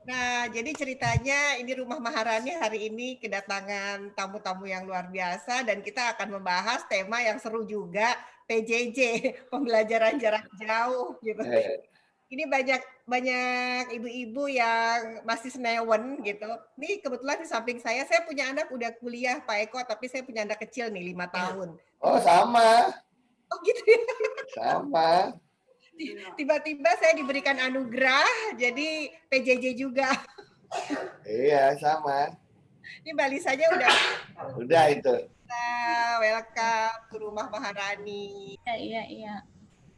Nah, jadi ceritanya ini Rumah Maharani hari ini kedatangan tamu-tamu yang luar biasa dan kita akan membahas tema yang seru juga, PJJ, pembelajaran jarak jauh gitu. Ini banyak ibu-ibu yang masih senewen gitu. Nih kebetulan di samping saya punya anak udah kuliah Pak Eko, tapi saya punya anak kecil nih 5 tahun. Oh sama. Oh gitu ya. Sama. Tiba-tiba saya diberikan anugerah jadi PJJ juga. Iya sama. Ini balisanya Udah itu. Welcome ke Rumah Maharani. Iya.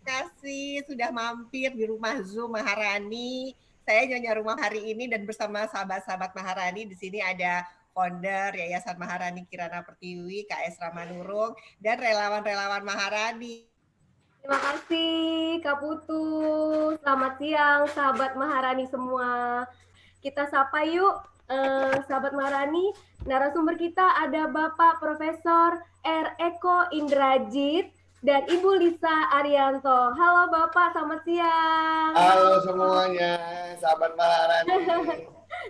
Kasih sudah mampir di rumah Zoom Maharani. Saya Nyonya Rumah hari ini dan bersama sahabat-sahabat Maharani di sini ada founder Yayasan Maharani Kirana Pertiwi, KS Ramanurung, dan relawan-relawan Maharani. Terima kasih Kak Putu. Selamat siang sahabat Maharani semua. Kita sapa yuk sahabat Maharani. Narasumber kita ada Bapak Profesor R. Eko Indrajit dan Ibu Lisa Arianto. Halo Bapak, selamat siang. Halo semuanya, sahabat Maharani.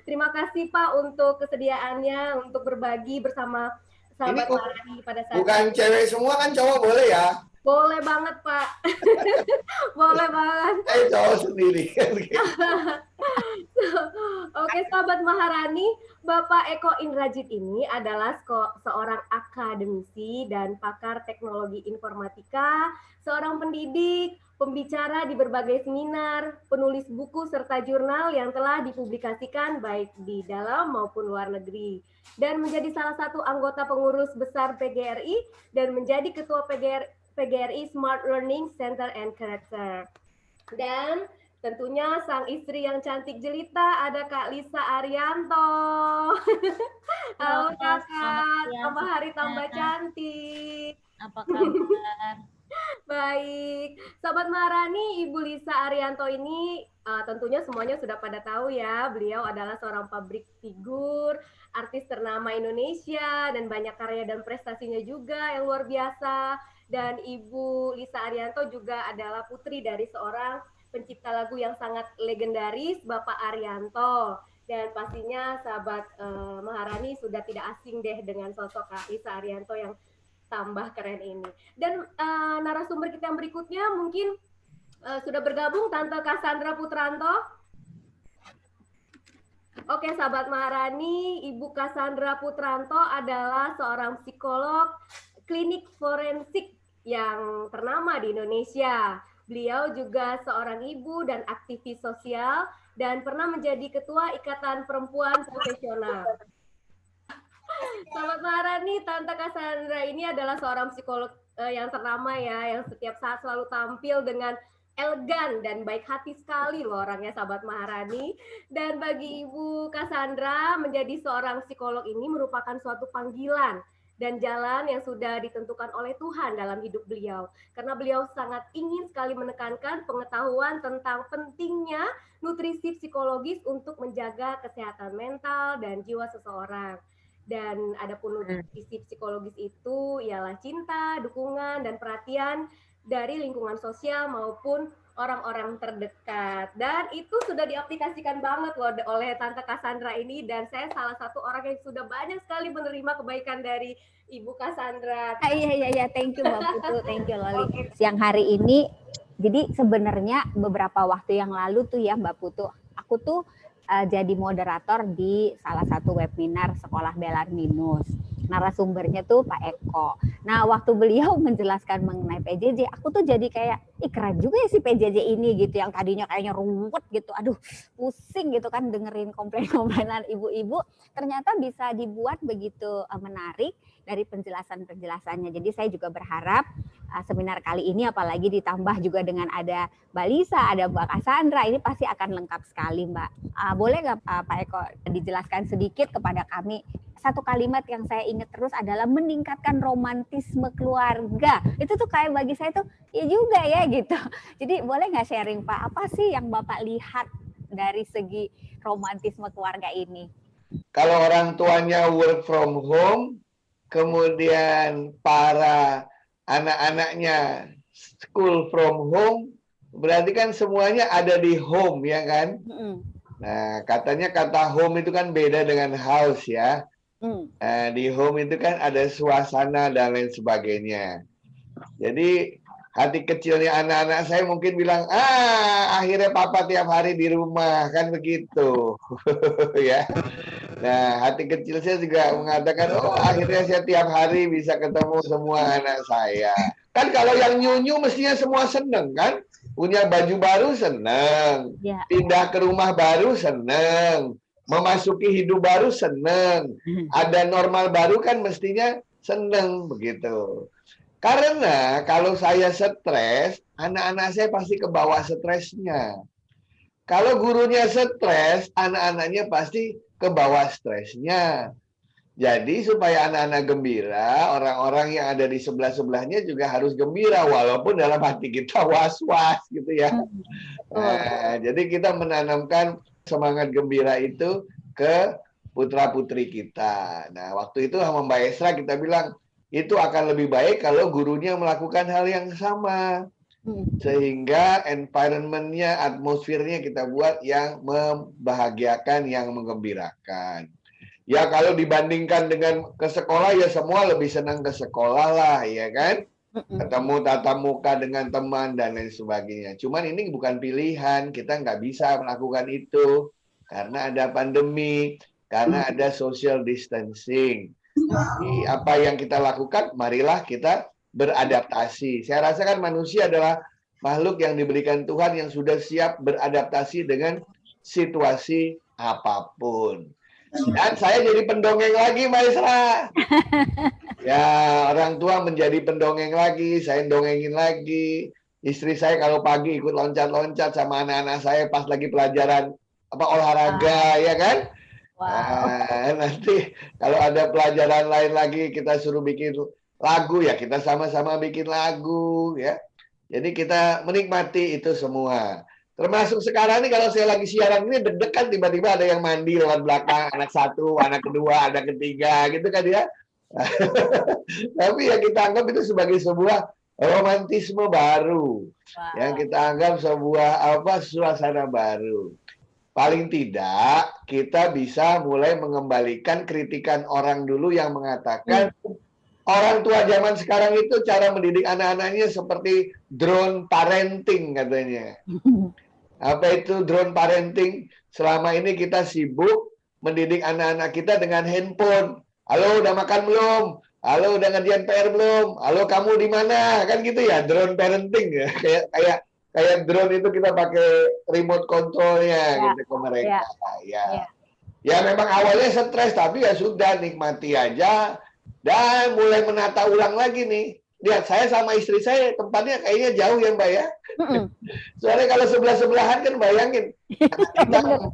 Terima kasih Pak untuk kesediaannya untuk berbagi bersama sahabat Maharani pada saat bukan ini. Cewek semua kan, cowok boleh ya? Boleh banget Pak. Boleh banget. Cowok sendiri kan. Oke sahabat Maharani, Bapak Eko Indrajit ini adalah seorang akademisi dan pakar teknologi informatika, seorang pendidik, pembicara di berbagai seminar, penulis buku serta jurnal yang telah dipublikasikan baik di dalam maupun luar negeri, dan menjadi salah satu anggota pengurus besar PGRI dan menjadi ketua PGRI Smart Learning Center and Character. Dan tentunya sang istri yang cantik jelita ada Kak Lisa Arianto. Halo Kakak, tambah hari tambah cantik. Apa kabar? Baik, Sobat Maharani, Ibu Lisa Arianto ini tentunya semuanya sudah pada tahu ya, beliau adalah seorang public figure, artis ternama Indonesia, dan banyak karya dan prestasinya juga yang luar biasa. Dan Ibu Lisa Arianto juga adalah putri dari seorang pencipta lagu yang sangat legendaris, Bapak Arianto. Dan pastinya sahabat Maharani sudah tidak asing deh dengan sosok Kak Lisa Arianto yang tambah keren ini. Dan narasumber kita yang berikutnya mungkin sudah bergabung Tante Cassandra Putranto. Oke sahabat Maharani, Ibu Cassandra Putranto adalah seorang psikolog klinik forensik yang ternama di Indonesia. Beliau juga seorang ibu dan aktivis sosial dan pernah menjadi ketua Ikatan Perempuan Profesional. Sobat Maharani, Tante Cassandra ini adalah seorang psikolog yang ternama ya, yang setiap saat selalu tampil dengan elegan dan baik hati sekali loh orangnya sahabat Maharani. Dan bagi Ibu Cassandra, menjadi seorang psikolog ini merupakan suatu panggilan dan jalan yang sudah ditentukan oleh Tuhan dalam hidup beliau. Karena beliau sangat ingin sekali menekankan pengetahuan tentang pentingnya nutrisi psikologis untuk menjaga kesehatan mental dan jiwa seseorang. Dan adapun nutrisi psikologis itu ialah cinta, dukungan, dan perhatian dari lingkungan sosial maupun orang-orang terdekat. Dan itu sudah diaplikasikan banget loh oleh Tante Cassandra ini, dan saya salah satu orang yang sudah banyak sekali menerima kebaikan dari Ibu Cassandra. Iya, thank you Mbak Putu, thank you Loli. Okay. Siang hari ini, jadi sebenarnya beberapa waktu yang lalu tuh ya Mbak Putu, aku tuh jadi moderator di salah satu webinar Sekolah Belarminus. Narasumbernya tuh Pak Eko. Nah, waktu beliau menjelaskan mengenai PJJ, aku tuh jadi kayak, keren juga ya si PJJ ini gitu, yang tadinya kayaknya ruwet gitu, aduh pusing gitu kan dengerin komplain-komplainan ibu-ibu, ternyata bisa dibuat begitu menarik dari penjelasan-penjelasannya. Jadi saya juga berharap seminar kali ini apalagi ditambah juga dengan ada Mbak Lisa, ada Mbak Cassandra, ini pasti akan lengkap sekali Mbak. Boleh nggak Pak Eko dijelaskan sedikit kepada kami? Satu kalimat yang saya ingat terus adalah meningkatkan romantisme keluarga. Itu tuh kayak bagi saya tuh ya juga ya gitu. Jadi boleh nggak sharing Pak, apa sih yang Bapak lihat dari segi romantisme keluarga ini? Kalau orang tuanya work from home, kemudian para anak-anaknya school from home, berarti kan semuanya ada di home ya kan? Nah, katanya kata home itu kan beda dengan house ya. Nah, di home itu kan ada suasana dan lain sebagainya. Jadi hati kecilnya anak-anak saya mungkin bilang, akhirnya papa tiap hari di rumah, kan begitu. Ya. Nah, hati kecil saya juga mengatakan, oh akhirnya saya tiap hari bisa ketemu semua anak saya. Kan kalau yang nyunyu mestinya semua seneng kan? Punya baju baru seneng, Ya. pindah ke rumah baru seneng, memasuki hidup baru seneng, ada normal baru kan mestinya seneng begitu. Karena kalau saya stres, anak-anak saya pasti ke bawah stresnya. Kalau gurunya stres, anak-anaknya pasti ke bawah stresnya. Jadi supaya anak-anak gembira, orang-orang yang ada di sebelah-sebelahnya juga harus gembira, walaupun dalam hati kita was-was gitu ya. Nah, jadi kita menanamkan semangat gembira itu ke putra-putri kita. Nah, waktu itu sama Mbak Esra kita bilang, itu akan lebih baik kalau gurunya melakukan hal yang sama. Sehingga environment-nya, atmosfernya kita buat yang membahagiakan, yang menggembirakan. Ya kalau dibandingkan dengan ke sekolah ya semua lebih senang ke sekolah lah, ya kan? Ketemu tatap muka dengan teman dan lain sebagainya. Cuman ini bukan pilihan, kita nggak bisa melakukan itu karena ada pandemi, karena ada social distancing. Jadi apa yang kita lakukan, marilah kita beradaptasi. Saya rasa kan manusia adalah makhluk yang diberikan Tuhan yang sudah siap beradaptasi dengan situasi apapun. Dan saya jadi pendongeng lagi, Mbak Isra. Ya, orang tua menjadi pendongeng lagi, saya dongengin lagi. Istri saya kalau pagi ikut loncat-loncat sama anak-anak saya pas lagi pelajaran olahraga, ya kan? Nah, nanti kalau ada pelajaran lain lagi kita suruh bikin lagu ya kita sama-sama bikin lagu ya. Jadi kita menikmati itu semua. Termasuk sekarang nih kalau saya lagi siaran ini deg-degan tiba-tiba ada yang mandi lewat belakang, anak satu, anak kedua, anak ketiga gitu kan ya. Tapi ya kita anggap itu sebagai sebuah romantisme baru. Yang kita anggap sebuah suasana baru. Paling tidak kita bisa mulai mengembalikan kritikan orang dulu yang mengatakan orang tua zaman sekarang itu cara mendidik anak-anaknya seperti drone parenting katanya. Apa itu drone parenting? Selama ini kita sibuk mendidik anak-anak kita dengan handphone. Halo, udah makan belum? Halo, udah ngerjain PR belum? Halo, kamu di mana? Kan gitu ya, drone parenting ya. Kayak drone itu kita pakai remote controlnya gitu ke mereka. Ya memang awalnya stres tapi ya sudah nikmati aja dan mulai menata ulang lagi nih. Lihat saya sama istri saya tempatnya kayaknya jauh ya Mbak ya. Soalnya kalau sebelah-sebelahan kan bayangin kita 4.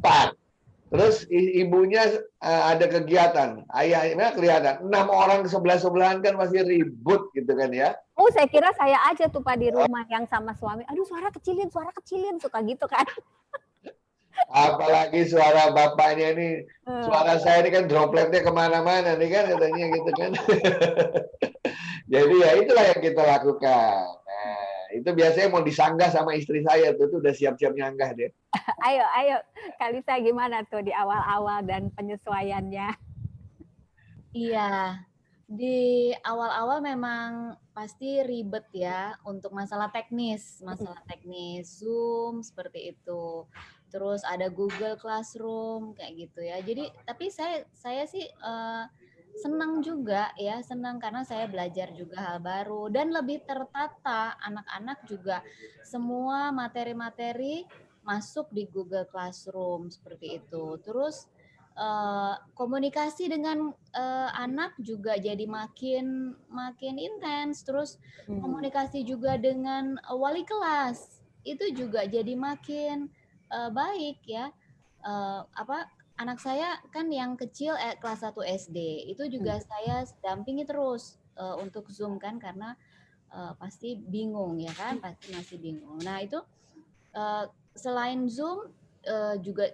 Terus ibunya ada kegiatan, ayahnya kelihatan 6 orang sebelah-sebelahan kan masih ribut gitu kan ya. Oh, saya kira saya aja tuh Pak di rumah yang sama suami. Aduh, suara kecilin suka gitu kan. Apalagi suara bapaknya ini, suara saya ini kan dropletnya kemana-mana nih kan katanya gitu kan. Jadi ya itulah yang kita lakukan. Nah, itu biasanya mau disanggah sama istri saya tuh udah siap-siap nyanggah deh. Ayo, Kalisa gimana tuh di awal-awal dan penyesuaiannya? Iya, di awal-awal memang pasti ribet ya untuk masalah teknis Zoom seperti itu. Terus ada Google Classroom kayak gitu ya. Jadi tapi saya sih senang juga ya, senang karena saya belajar juga hal baru dan lebih tertata. Anak-anak juga semua materi-materi masuk di Google Classroom seperti itu. Terus komunikasi dengan anak juga jadi makin intens. Terus komunikasi juga dengan wali kelas itu juga jadi makin baik ya. Anak saya kan yang kecil kelas 1 SD itu juga saya dampingi terus untuk Zoom kan karena pasti bingung ya kan, pasti masih bingung. Nah itu selain Zoom juga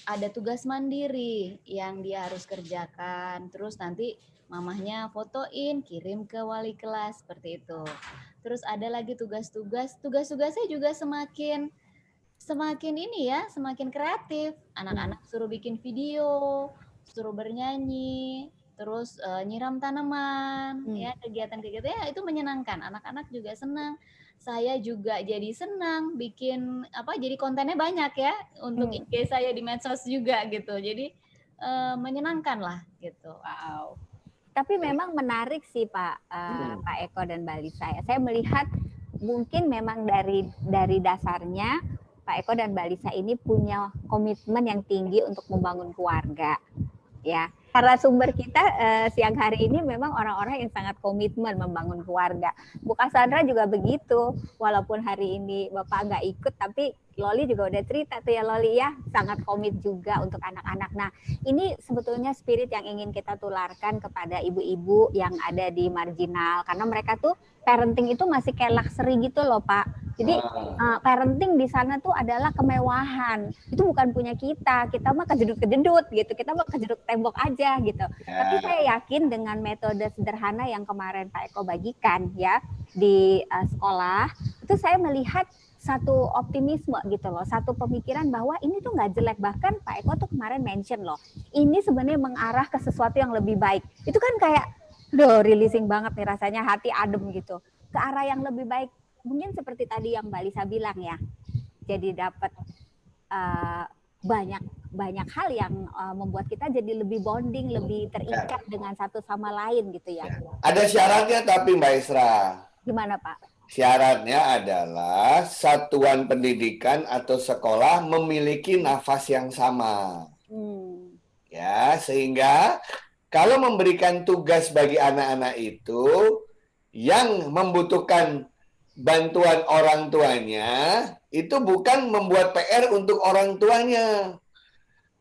ada tugas mandiri yang dia harus kerjakan. Terus nanti mamahnya fotoin, kirim ke wali kelas seperti itu. Terus ada lagi tugas-tugasnya juga semakin semakin ini ya, semakin kreatif. Anak-anak suruh bikin video, suruh bernyanyi, terus nyiram tanaman, ya kegiatan-kegiatan ya itu menyenangkan. Anak-anak juga senang. Saya juga jadi senang bikin jadi kontennya banyak ya untuk IG saya di medsos juga gitu. Jadi menyenangkan lah gitu. Wow. Tapi memang menarik sih Pak Eko dan Mbak Lisa ya. Saya melihat mungkin memang dari dasarnya Pak Eko dan Mbak Lisa ini punya komitmen yang tinggi untuk membangun keluarga. Ya, karena sumber kita siang hari ini memang orang-orang yang sangat komitmen membangun keluarga. Bu Cassandra juga begitu, walaupun hari ini Bapak nggak ikut, tapi Loli juga udah cerita tuh ya Loli ya, sangat komit juga untuk anak-anak. Nah, ini sebetulnya spirit yang ingin kita tularkan kepada ibu-ibu yang ada di marginal, karena mereka tuh parenting itu masih kayak luxury gitu loh Pak. Jadi parenting di sana tuh adalah kemewahan. Itu bukan punya kita. Kita mah kejedut-kejedut gitu. Kita mah kejedut tembok aja gitu. Tapi saya yakin dengan metode sederhana yang kemarin Pak Eko bagikan ya di sekolah, itu saya melihat satu optimisme gitu loh, satu pemikiran bahwa ini tuh nggak jelek. Bahkan Pak Eko tuh kemarin mention loh, ini sebenarnya mengarah ke sesuatu yang lebih baik. Itu kan kayak, releasing banget nih rasanya, hati adem gitu. Ke arah yang lebih baik. Mungkin seperti tadi yang Mbak Lisa bilang ya, jadi dapat banyak hal yang membuat kita jadi lebih bonding, lebih terikat dengan satu sama lain gitu ya. Ada syaratnya tapi Mbak Isra. Gimana Pak? Syaratnya adalah satuan pendidikan atau sekolah memiliki nafas yang sama. Ya, sehingga kalau memberikan tugas bagi anak-anak itu yang membutuhkan bantuan orang tuanya, itu bukan membuat PR untuk orang tuanya.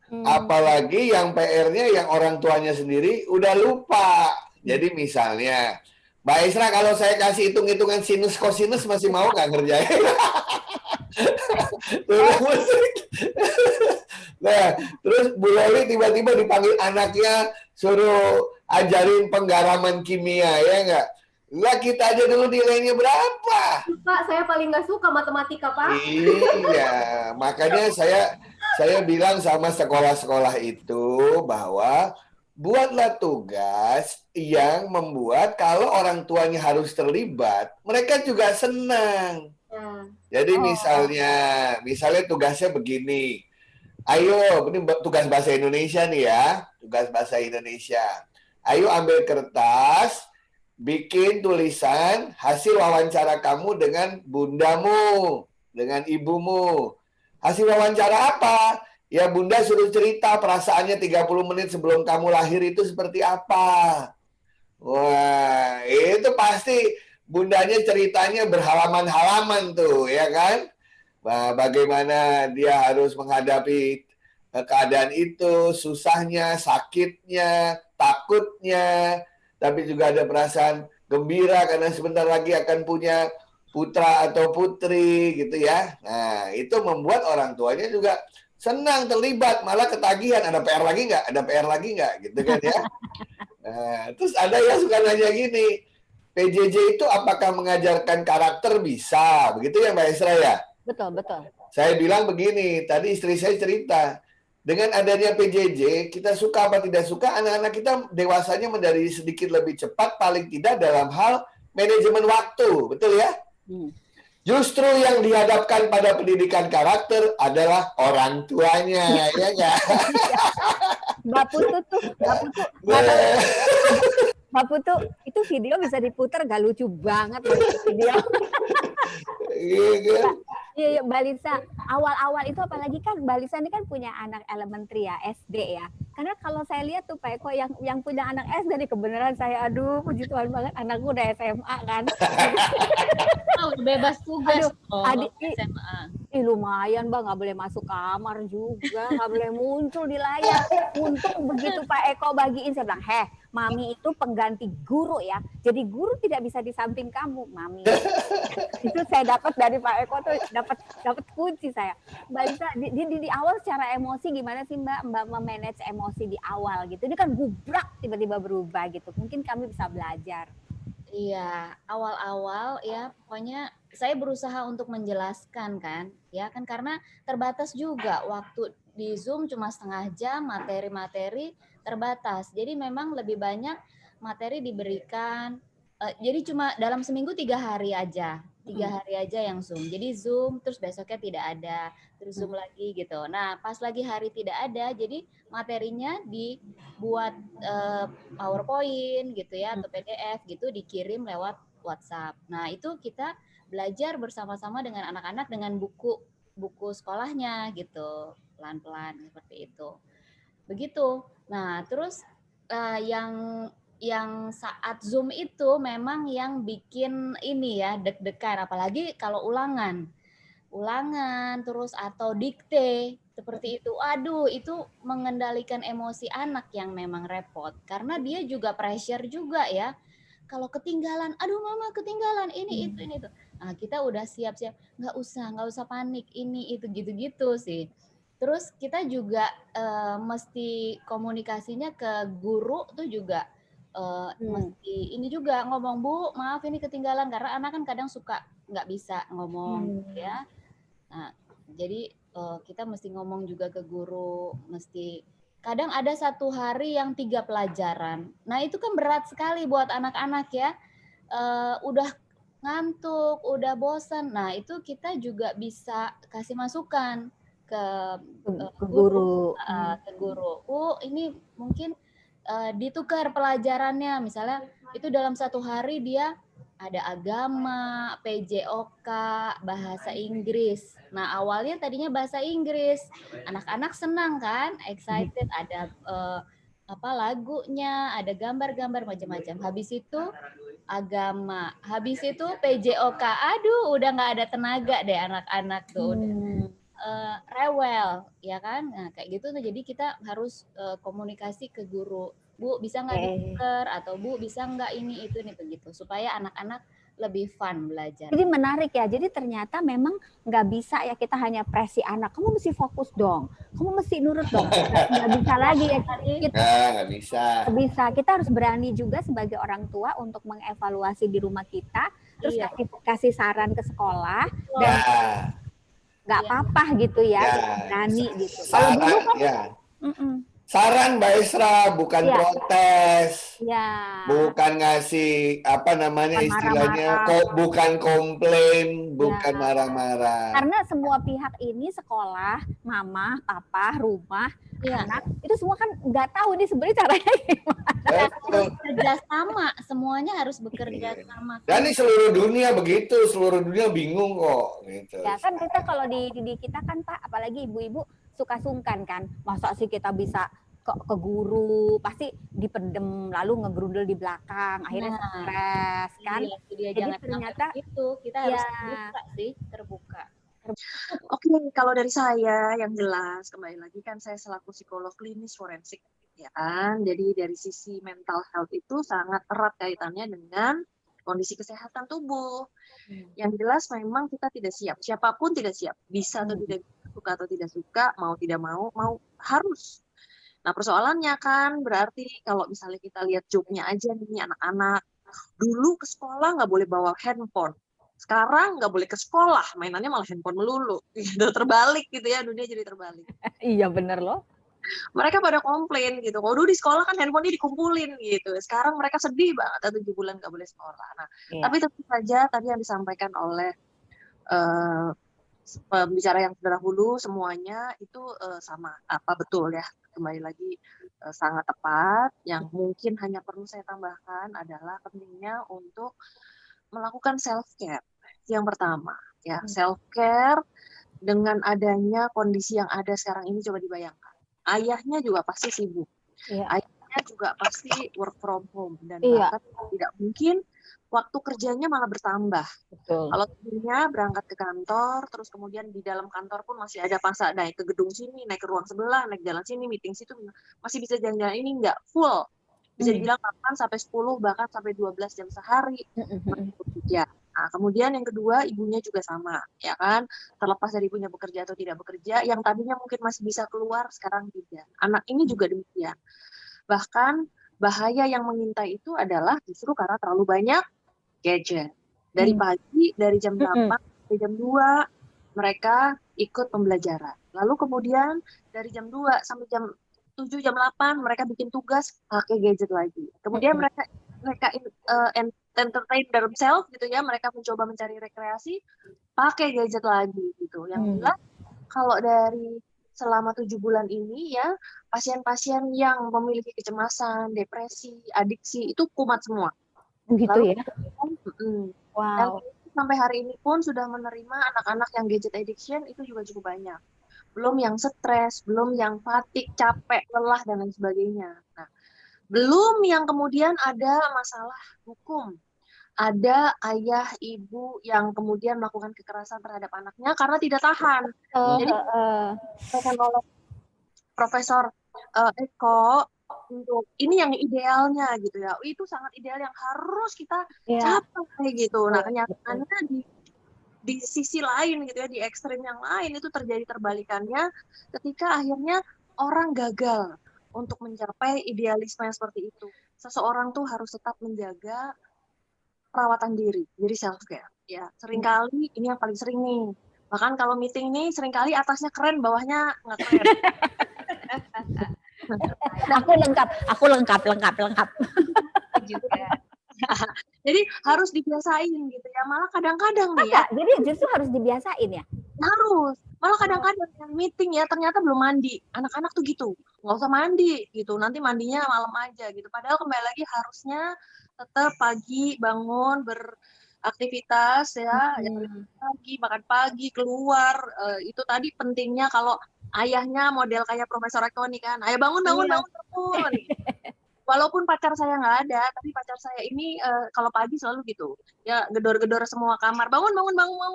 Apalagi yang PR-nya yang orang tuanya sendiri udah lupa. Jadi misalnya, Mbak Isra kalau saya kasih hitung-hitungan sinus kosinus masih mau nggak ngerjain? Nah, terus Bu Loli tiba-tiba dipanggil anaknya suruh ajarin penggaraman kimia, ya nggak? Lah kita aja dulu nilainya berapa? Pak, saya paling nggak suka matematika, Pak. Iya, makanya saya bilang sama sekolah-sekolah itu bahwa buatlah tugas yang membuat kalau orang tuanya harus terlibat, mereka juga senang. Jadi misalnya tugasnya begini. Ayo, ini tugas bahasa Indonesia nih ya, tugas bahasa Indonesia. Ayo ambil kertas, bikin tulisan hasil wawancara kamu dengan bundamu, dengan ibumu. Hasil wawancara apa? Ya bunda suruh cerita perasaannya 30 menit sebelum kamu lahir itu seperti apa. Wah, itu pasti bundanya ceritanya berhalaman-halaman tuh, ya kan? Bagaimana dia harus menghadapi keadaan itu, susahnya, sakitnya, takutnya, tapi juga ada perasaan gembira karena sebentar lagi akan punya putra atau putri gitu ya. Nah, itu membuat orang tuanya juga senang terlibat, malah ketagihan, ada PR lagi nggak? Ada PR lagi nggak? Gitu kan ya. Nah, terus ada yang suka nanya gini, PJJ itu apakah mengajarkan karakter? Bisa, begitu ya Mbak Isra ya? Betul, betul. Saya bilang begini, tadi istri saya cerita, dengan adanya PJJ, kita suka apa tidak suka, anak-anak kita dewasanya menjadi sedikit lebih cepat, paling tidak dalam hal manajemen waktu, betul ya? Justru yang dihadapkan pada pendidikan karakter adalah orang tuanya, ya nggak? Mbak Putu, itu video bisa diputar, gak lucu banget video. Iya, Mbak Lisa, awal-awal itu apalagi kan Mbak Lisa ini kan punya anak elementary ya, SD ya. Karena kalau saya lihat tuh Pak Eko yang punya anak SD nih, kebenaran saya, aduh puji Tuhan banget, anakku udah SMA kan. Bebas tugas. Adik SMA. Lumayan Mbak, nggak boleh masuk kamar juga, nggak boleh muncul di layar. Untung begitu Pak Eko bagiin, saya bilang, Mami itu pengganti guru ya. Jadi guru tidak bisa di samping kamu, Mami. Itu saya dapat dari Pak Eko tuh, dapat kunci saya. Mbak Lisa, di awal secara emosi gimana sih Mbak memanage emosi di awal gitu? Ini kan gubrak tiba-tiba berubah gitu. Mungkin kami bisa belajar. Iya, awal-awal ya pokoknya saya berusaha untuk menjelaskan kan, ya kan karena terbatas juga waktu di Zoom cuma setengah jam, materi-materi terbatas. Jadi memang lebih banyak materi diberikan. Jadi cuma dalam seminggu 3 hari aja, 3 hari aja yang Zoom. Jadi Zoom, terus besoknya tidak ada, terus Zoom lagi gitu. Nah pas lagi hari tidak ada, jadi materinya dibuat PowerPoint gitu ya atau PDF gitu dikirim lewat WhatsApp. Nah itu kita belajar bersama-sama dengan anak-anak dengan buku sekolahnya gitu, pelan-pelan seperti itu. Begitu. Nah terus yang saat Zoom itu memang yang bikin ini ya deg-degan, apalagi kalau ulangan terus atau dikte seperti itu. Aduh, itu mengendalikan emosi anak yang memang repot karena dia juga pressure juga ya. Kalau ketinggalan, aduh mama ketinggalan ini itu ini itu. Nah, kita udah siap-siap, nggak usah panik ini itu gitu-gitu sih. Terus kita juga mesti komunikasinya ke guru tuh juga mesti ini juga ngomong, Bu, maaf ini ketinggalan karena anak kan kadang suka nggak bisa ngomong ya. Nah, jadi kita mesti ngomong juga ke guru, mesti kadang ada 1 hari yang 3 pelajaran. Nah, itu kan berat sekali buat anak-anak ya. Udah ngantuk, udah bosan. Nah, itu kita juga bisa kasih masukan ke guru. ke guru. Ini mungkin ditukar pelajarannya, misalnya itu dalam 1 hari dia ada agama, PJOK, bahasa Inggris. Nah awalnya tadinya bahasa Inggris, anak-anak senang kan, excited, ada lagunya, ada gambar-gambar macam-macam. Habis itu agama, habis itu PJOK, aduh udah nggak ada tenaga deh anak-anak tuh. Rewel ya kan, nah kayak gitu tuh. Jadi kita harus komunikasi ke guru, Bu bisa nggak ditukar atau Bu bisa nggak ini itu nih begitu supaya anak-anak lebih fun belajar. Jadi menarik ya, jadi ternyata memang nggak bisa ya kita hanya presi anak, kamu mesti fokus dong, kamu mesti nurut dong, nggak bisa lagi ya nggak bisa. Kita harus berani juga sebagai orang tua untuk mengevaluasi di rumah kita, terus kasih saran ke sekolah dan nggak apa-apa gitu ya, berani gitu. Kalau dulu kan saran Mbak Esra, bukan protes, bukan ngasih istilahnya, bukan komplain, bukan marah-marah. Karena semua pihak ini sekolah, mama, papa, rumah, anak itu semua kan nggak tahu ini sebenarnya caranya gimana. Bekerja sama, semuanya harus bekerja sama. Dan ini seluruh dunia begitu, seluruh dunia bingung kok. Gitu. Ya kan kita kalau di kita kan Pak, apalagi ibu-ibu suka sungkan kan, masa sih kita bisa ke guru, pasti dipendem lalu ngegerundel di belakang, akhirnya stres kan. Jadi ternyata itu kita harus terbuka. Oke, kalau dari saya yang jelas, kembali lagi kan saya selaku psikolog klinis forensik ya kan. Jadi dari sisi mental health itu sangat erat kaitannya dengan kondisi kesehatan tubuh. Yang jelas memang kita tidak siap, siapapun tidak siap, bisa atau tidak, suka atau tidak suka, mau tidak mau harus. Nah persoalannya kan berarti kalau misalnya kita lihat jobnya aja nih anak-anak, dulu ke sekolah nggak boleh bawa handphone. Sekarang nggak boleh ke sekolah, mainannya malah handphone melulu. Udah terbalik gitu ya, dunia jadi terbalik. Iya bener loh. Mereka pada komplain gitu. Kalau dulu di sekolah kan handphonenya dikumpulin gitu. Sekarang mereka sedih banget 7 bulan nggak boleh sekolah. Nah, tapi tentu saja tadi yang disampaikan oleh pembicara yang terdahulu semuanya itu sama. Betul ya. Kembali lagi sangat tepat. Yang mungkin hanya perlu saya tambahkan adalah pentingnya untuk melakukan self care. Yang pertama ya, self care dengan adanya kondisi yang ada sekarang ini, coba dibayangkan. Ayahnya juga pasti sibuk. Ayahnya juga pasti work from home dan bahkan tidak mungkin waktu kerjanya malah bertambah. Betul. Kalau tadinya berangkat ke kantor, terus kemudian di dalam kantor pun masih ada masa naik ke gedung sini, naik ke ruang sebelah, naik jalan sini, meeting situ, masih bisa jalan-jalan, ini enggak full. Bisa dibilang 8 sampai 10 bahkan sampai 12 jam sehari bekerja. Nah, kemudian yang kedua, ibunya juga sama, ya kan? Terlepas dari ibunya bekerja atau tidak bekerja, yang tadinya mungkin masih bisa keluar, sekarang tidak. Anak ini juga demikian. Bahkan bahaya yang mengintai itu adalah justru karena terlalu banyak gadget. Dari pagi, dari jam 8 sampai jam 2 mereka ikut pembelajaran. Lalu kemudian dari jam 2 sampai jam 7, jam 8 mereka bikin tugas pakai gadget lagi. Kemudian mereka entertain themselves gitu ya, mereka mencoba mencari rekreasi pakai gadget lagi gitu. Yang jelas kalau dari selama 7 bulan ini ya, pasien-pasien yang memiliki kecemasan, depresi, adiksi itu kumat semua. Gitu Lalu ya. dan Wow. sampai hari ini pun sudah menerima anak-anak yang gadget addiction itu juga cukup banyak. Belum yang stres, belum yang fatigue, capek, lelah, dan lain sebagainya. Nah, belum yang kemudian ada masalah hukum. Ada ayah, ibu yang kemudian melakukan kekerasan terhadap anaknya karena tidak tahan. Jadi, oleh Profesor Eko, untuk ini yang idealnya gitu ya, itu sangat ideal yang harus kita capai gitu. Nah, kenyataannya di sisi lain gitu ya, di ekstrim yang lain itu terjadi terbalikannya ketika akhirnya orang gagal untuk mencapai idealisme yang seperti itu. Seseorang tuh harus tetap menjaga perawatan diri, jadi self care. Ya, seringkali ini yang paling sering nih. Bahkan kalau meeting nih seringkali atasnya keren, bawahnya nggak keren. Aku lengkap. Juga. Jadi harus dibiasain gitu ya. Malah kadang-kadang nih ya. Jadi justru harus dibiasain ya? Harus. Malah kadang-kadang yang meeting ya ternyata belum mandi. Anak-anak tuh gitu. Nggak usah mandi gitu. Nanti mandinya malam aja gitu. Padahal kembali lagi harusnya tetap pagi bangun beraktivitas ya. Makan pagi, keluar. Itu tadi pentingnya kalau ayahnya model kayak Profesor Eko nih kan. Ayah bangun. Walaupun pacar saya nggak ada, tapi pacar saya ini kalau pagi selalu gitu. Ya gedor-gedor semua kamar. Bangun,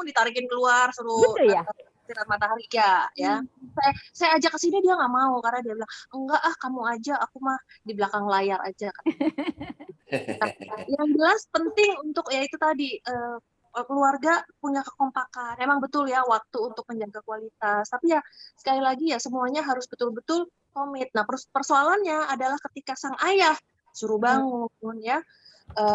ditarikin keluar, suruh gitu ya? sinar matahari ya. Saya ajak ke sini dia nggak mau karena dia bilang, "Enggak kamu aja, aku mah di belakang layar aja." Nah, yang jelas penting untuk ya itu tadi keluarga punya kekompakan. Emang betul ya waktu untuk menjaga kualitas. Tapi ya sekali lagi ya semuanya harus betul-betul komit. Nah, persoalannya adalah ketika sang ayah suruh bangun ya,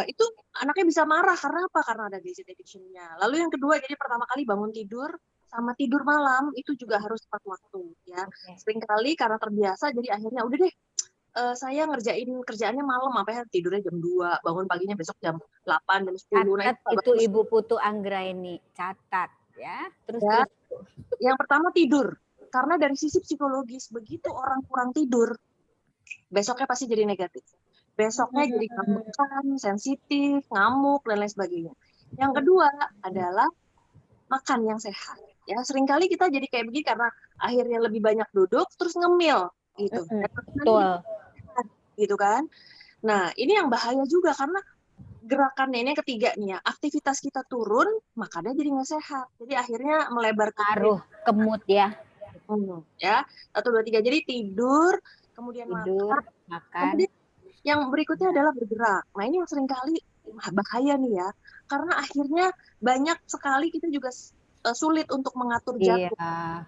itu anaknya bisa marah karena apa? Karena ada gadget addiction-nya. Lalu yang kedua, jadi pertama kali bangun tidur sama tidur malam itu juga harus tepat waktu ya. Seringkali karena terbiasa jadi akhirnya udah deh saya ngerjain kerjaannya malam sampai tidurnya jam 2, bangun paginya besok jam 8, jam 10. Catat itu Ibu Putu Anggraini, catat ya. Terus. Yang pertama tidur. Karena dari sisi psikologis, begitu orang kurang tidur, besoknya pasti jadi negatif. Besoknya jadi kambukan, sensitif, ngamuk, dan lain sebagainya. Yang kedua adalah makan yang sehat. Ya, seringkali kita jadi kayak begini karena akhirnya lebih banyak duduk, terus ngemil. Gitu. Betul. Gitu kan. Nah, ini yang bahaya juga karena gerakannya ini yang ketiga nih ya, aktivitas kita turun, makannya jadi nggak sehat. Jadi akhirnya melebar Ngaruh ke mood ya. Ya, 1, 2, 3. Jadi tidur, kemudian makan. Kemudian yang berikutnya adalah bergerak. Nah, ini yang seringkali bahaya nih ya, karena akhirnya banyak sekali kita juga sulit untuk mengatur jadwal.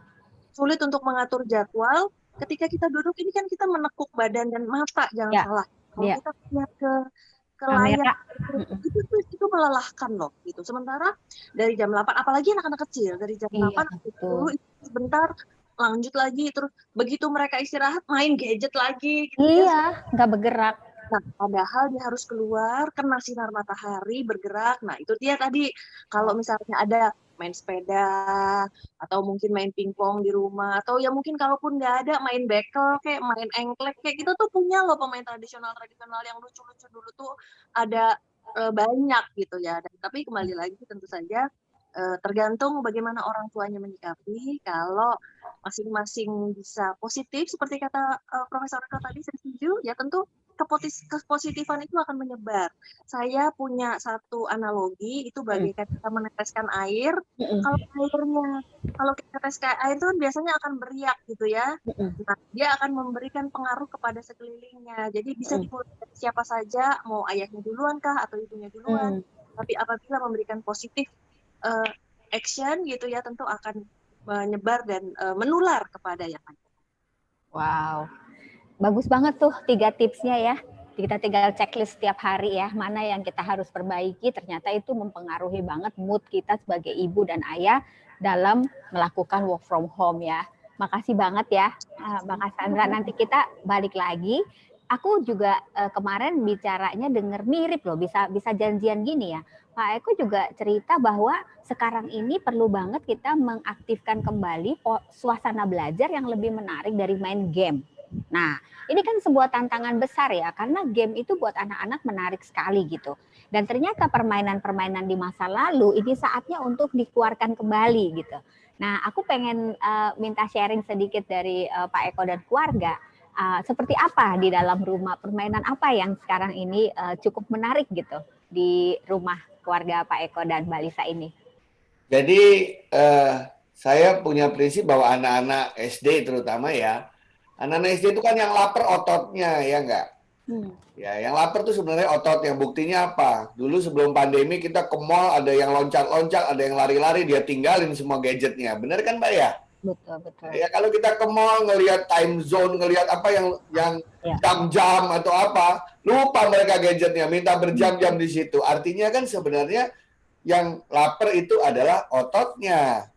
Sulit untuk mengatur jadwal. Ketika kita duduk ini kan kita menekuk badan dan mata, jangan salah. Kalau kita lihat ke layar itu melelahkan loh gitu. Sementara dari jam 8, apalagi anak-anak kecil dari jam 8 itu sebentar lanjut lagi, terus begitu mereka istirahat main gadget lagi gitu. Nggak bergerak. Nah, padahal dia harus keluar, kena sinar matahari, bergerak. Nah, itu dia tadi kalau misalnya ada main sepeda atau mungkin main pingpong di rumah, atau ya mungkin kalaupun nggak ada main bekel kayak main engklek kayak kita tuh punya loh pemain tradisional yang lucu-lucu dulu tuh ada banyak gitu ya. Tapi kembali lagi tentu saja tergantung bagaimana orang tuanya menyikapi. Kalau masing-masing bisa positif seperti kata Profesor Eko tadi, saya setuju ya, tentu kepositifan itu akan menyebar. Saya punya satu analogi, itu bagaikan kita meneteskan air. Kalau kita teteskan air itu kan biasanya akan beriak gitu ya. Nah, dia akan memberikan pengaruh kepada sekelilingnya. Jadi bisa dimulai dari siapa saja, mau ayahnya duluan kah atau ibunya duluan. Tapi apabila memberikan positif action gitu ya, tentu akan menyebar dan menular kepada yang lain. Wow. Bagus banget tuh 3 tipsnya ya. Kita tinggal checklist setiap hari ya, mana yang kita harus perbaiki. Ternyata itu mempengaruhi banget mood kita sebagai ibu dan ayah dalam melakukan work from home ya. Makasih banget ya, Mbak Cassandra. Nanti kita balik lagi. Aku juga kemarin bicaranya denger mirip loh, bisa janjian gini ya. Pak Eko juga cerita bahwa sekarang ini perlu banget kita mengaktifkan kembali suasana belajar yang lebih menarik dari main game. Nah, ini kan sebuah tantangan besar ya, karena game itu buat anak-anak menarik sekali gitu. Dan ternyata permainan-permainan di masa lalu ini saatnya untuk dikeluarkan kembali gitu. Nah, aku pengen minta sharing sedikit dari Pak Eko dan keluarga. Seperti apa di dalam rumah, permainan apa yang sekarang ini cukup menarik gitu di rumah keluarga Pak Eko dan Mbak Lisa ini? Jadi saya punya prinsip bahwa anak-anak SD terutama ya, anak-anak SD itu kan yang lapar ototnya, ya enggak? Ya, yang lapar tuh sebenarnya otot. Yang buktinya apa? Dulu sebelum pandemi kita ke mall, ada yang loncat-loncat, ada yang lari-lari, dia tinggalin semua gadgetnya. Benar kan, Mbak ya? Betul. Ya, kalau kita ke mall ngelihat time zone, ngelihat apa yang jam-jam atau apa, lupa mereka gadgetnya, minta berjam-jam di situ. Artinya kan sebenarnya yang lapar itu adalah ototnya.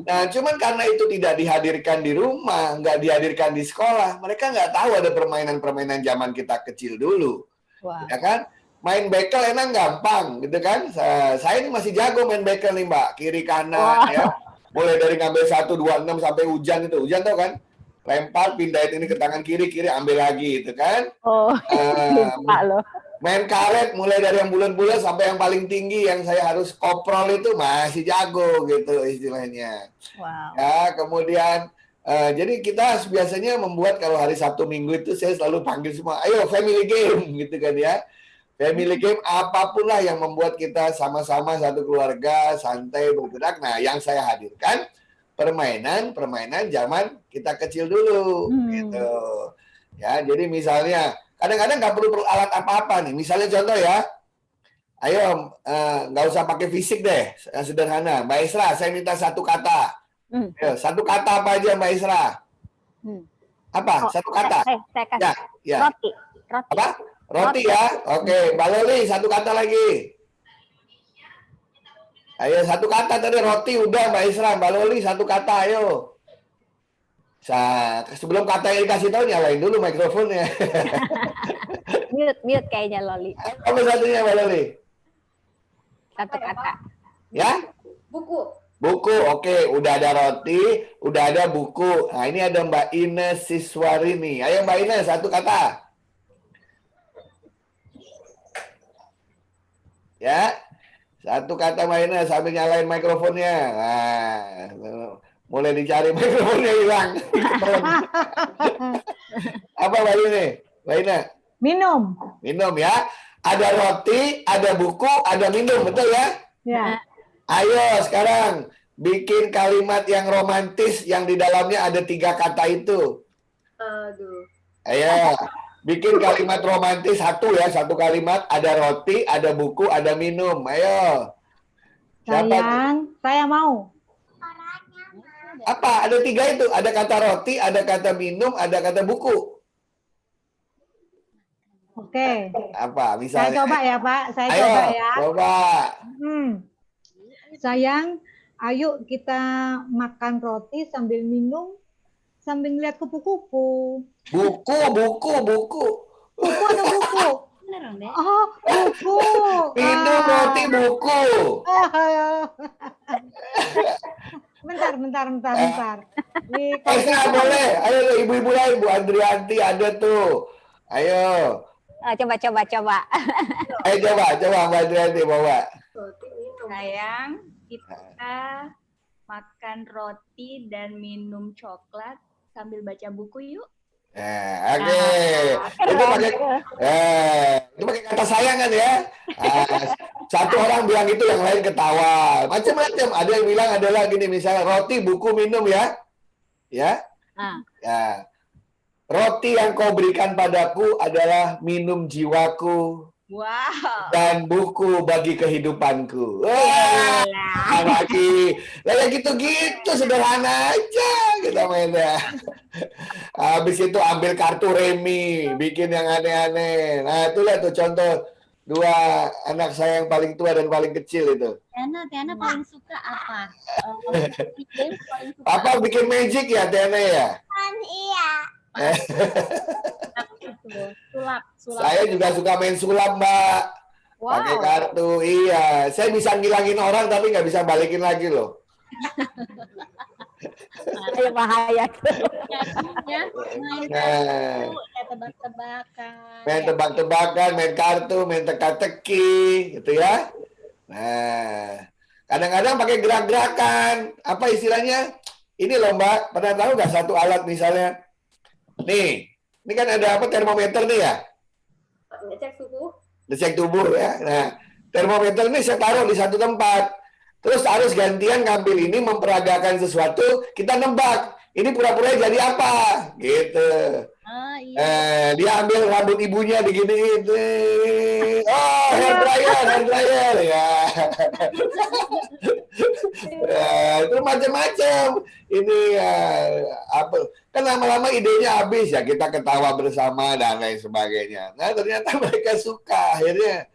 Nah, cuman karena itu tidak dihadirkan di rumah, nggak dihadirkan di sekolah, mereka nggak tahu ada permainan-permainan zaman kita kecil dulu. Wah. Ya kan? Main bekel enak gampang, gitu kan? Saya ini masih jago main bekel nih, Mbak. Kiri kanan, ya. Mulai dari ngambil 1, 2, 6 sampai hujan itu. Hujan tau kan? Lempar, pindahin ini ke tangan kiri, ambil lagi, gitu kan? Lupa loh. Main karet mulai dari yang bulat-bulat sampai yang paling tinggi yang saya harus koprol itu masih jago gitu istilahnya. Wow. Ya, kemudian jadi kita biasanya membuat kalau hari Sabtu Minggu itu saya selalu panggil semua, ayo family game gitu kan ya. Family game apapun lah yang membuat kita sama-sama satu keluarga santai bergerak. Nah, yang saya hadirkan permainan zaman kita kecil dulu gitu. Ya, jadi misalnya kadang-kadang nggak perlu alat apa-apa nih. Misalnya contoh ya, ayo nggak usah pakai fisik deh, yang sederhana. Mbak Isra, saya minta satu kata. Ayo, satu kata apa aja Mbak Isra? Apa? Satu kata? Saya kasih. Ya. Roti. Apa? Roti ya? Oke, Mbak Loli, satu kata lagi. Ayo, satu kata tadi roti udah Mbak Isra. Mbak Loli, satu kata, ayo. Sebelum kata yang dikasih tahu, nyalain dulu mikrofonnya. Mute kayaknya Loli. Apa satunya Mbak Loli? Satu kata. Ya? Buku. Buku, oke. Udah ada roti, udah ada buku. Nah, ini ada Mbak Ines Siswarini. Ayo Mbak Ines, satu kata. Ya, satu kata Mbak Ines sambil nyalain mikrofonnya. Nah, mulai dicari mikrofonnya hilang. Apa Mbak Ines? Mbak Ines? Minum. Minum ya. Ada roti, ada buku, ada minum, betul ya? Ya. Ayo sekarang bikin kalimat yang romantis yang di dalamnya ada 3 kata itu. Aduh. Ayo, bikin kalimat romantis satu kalimat, ada roti, ada buku, ada minum. Ayo. Sayang, saya mau. Apa? Ada 3 itu. Ada kata roti, ada kata minum, ada kata buku. Oke. Apa? Saya Misalnya. coba ya, Pak. Saya Ayo, coba ya. coba. Sayang, ayo kita makan roti sambil minum, sambil ngeliat kupu-kupu. Buku. Buku atau buku? Oh, buku. Minum, roti, buku. Bentar. Bisa boleh. Ayo ibu-ibu lain, Bu Andrianti ada tuh. Ayo. Coba. Ayo coba Mbak Andrianti bawa. Sayang, kita makan roti dan minum coklat sambil baca buku yuk. Oke. Itu pakai kata sayang kan ya. Satu orang bilang itu, yang lain ketawa. Macam-macam. Ada yang bilang adalah gini, misalnya roti, buku, minum ya. Ya. Roti yang kau berikan padaku adalah minum jiwaku Wow. dan buku bagi kehidupanku. Wah, lagi. Lah ya gitu-gitu sederhana aja kita mainnya. Habis itu ambil kartu remi, bikin yang aneh-aneh. Nah, itulah tuh contoh dua anak saya yang paling tua dan paling kecil itu. Tiana paling suka apa? Game paling suka Apa bikin magic ya, Tiana ya? Iya. sulap. Saya juga suka main sulap, Mbak. Pakai kartu, iya. Saya bisa ngilangin orang tapi nggak bisa balikin lagi loh. Bahaya. Main Nah, tebak-tebakan. main tebak-tebakan, main kartu, main teka-teki, gitu ya. Nah, kadang-kadang pakai gerak-gerakan. Apa istilahnya? Ini loh, Mbak. Pernah tahu nggak satu alat misalnya? Nih, ini kan ada apa termometer nih ya? Ngecek suhu. Ngecek tubuh ya. Nah, termometer ini saya taruh di satu tempat. Terus harus gantian ngambil ini memperagakan sesuatu, kita nebak. Ini pura-pura jadi apa? Gitu. Iya. Dia ambil rambut ibunya diginiin. Oh, hair dryer ya. Itu macam-macam. Ini apa? Kan lama-lama idenya habis ya, kita ketawa bersama dan lain sebagainya. Nah, ternyata mereka suka. Akhirnya,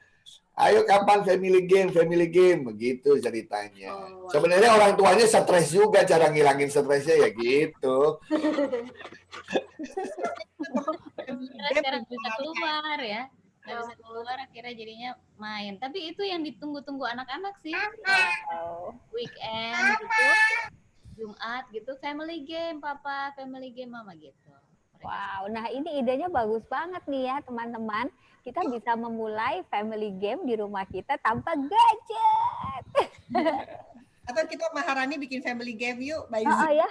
ayo kapan family game, begitu ceritanya. Sebenarnya orang tuanya stres juga, cara ngilangin stresnya ya gitu. Sekarang bisa keluar ya. Nggak bisa keluar, akhirnya jadinya main. Tapi itu yang ditunggu-tunggu anak-anak sih. Weekend gitu, Jumat gitu, family game papa, family game mama gitu. Wow, nah ini idenya bagus banget nih ya teman-teman. Kita bisa memulai family game di rumah kita tanpa gadget. Atau kita Maharani bikin family game yuk, Mbak Oh Izzy. ya,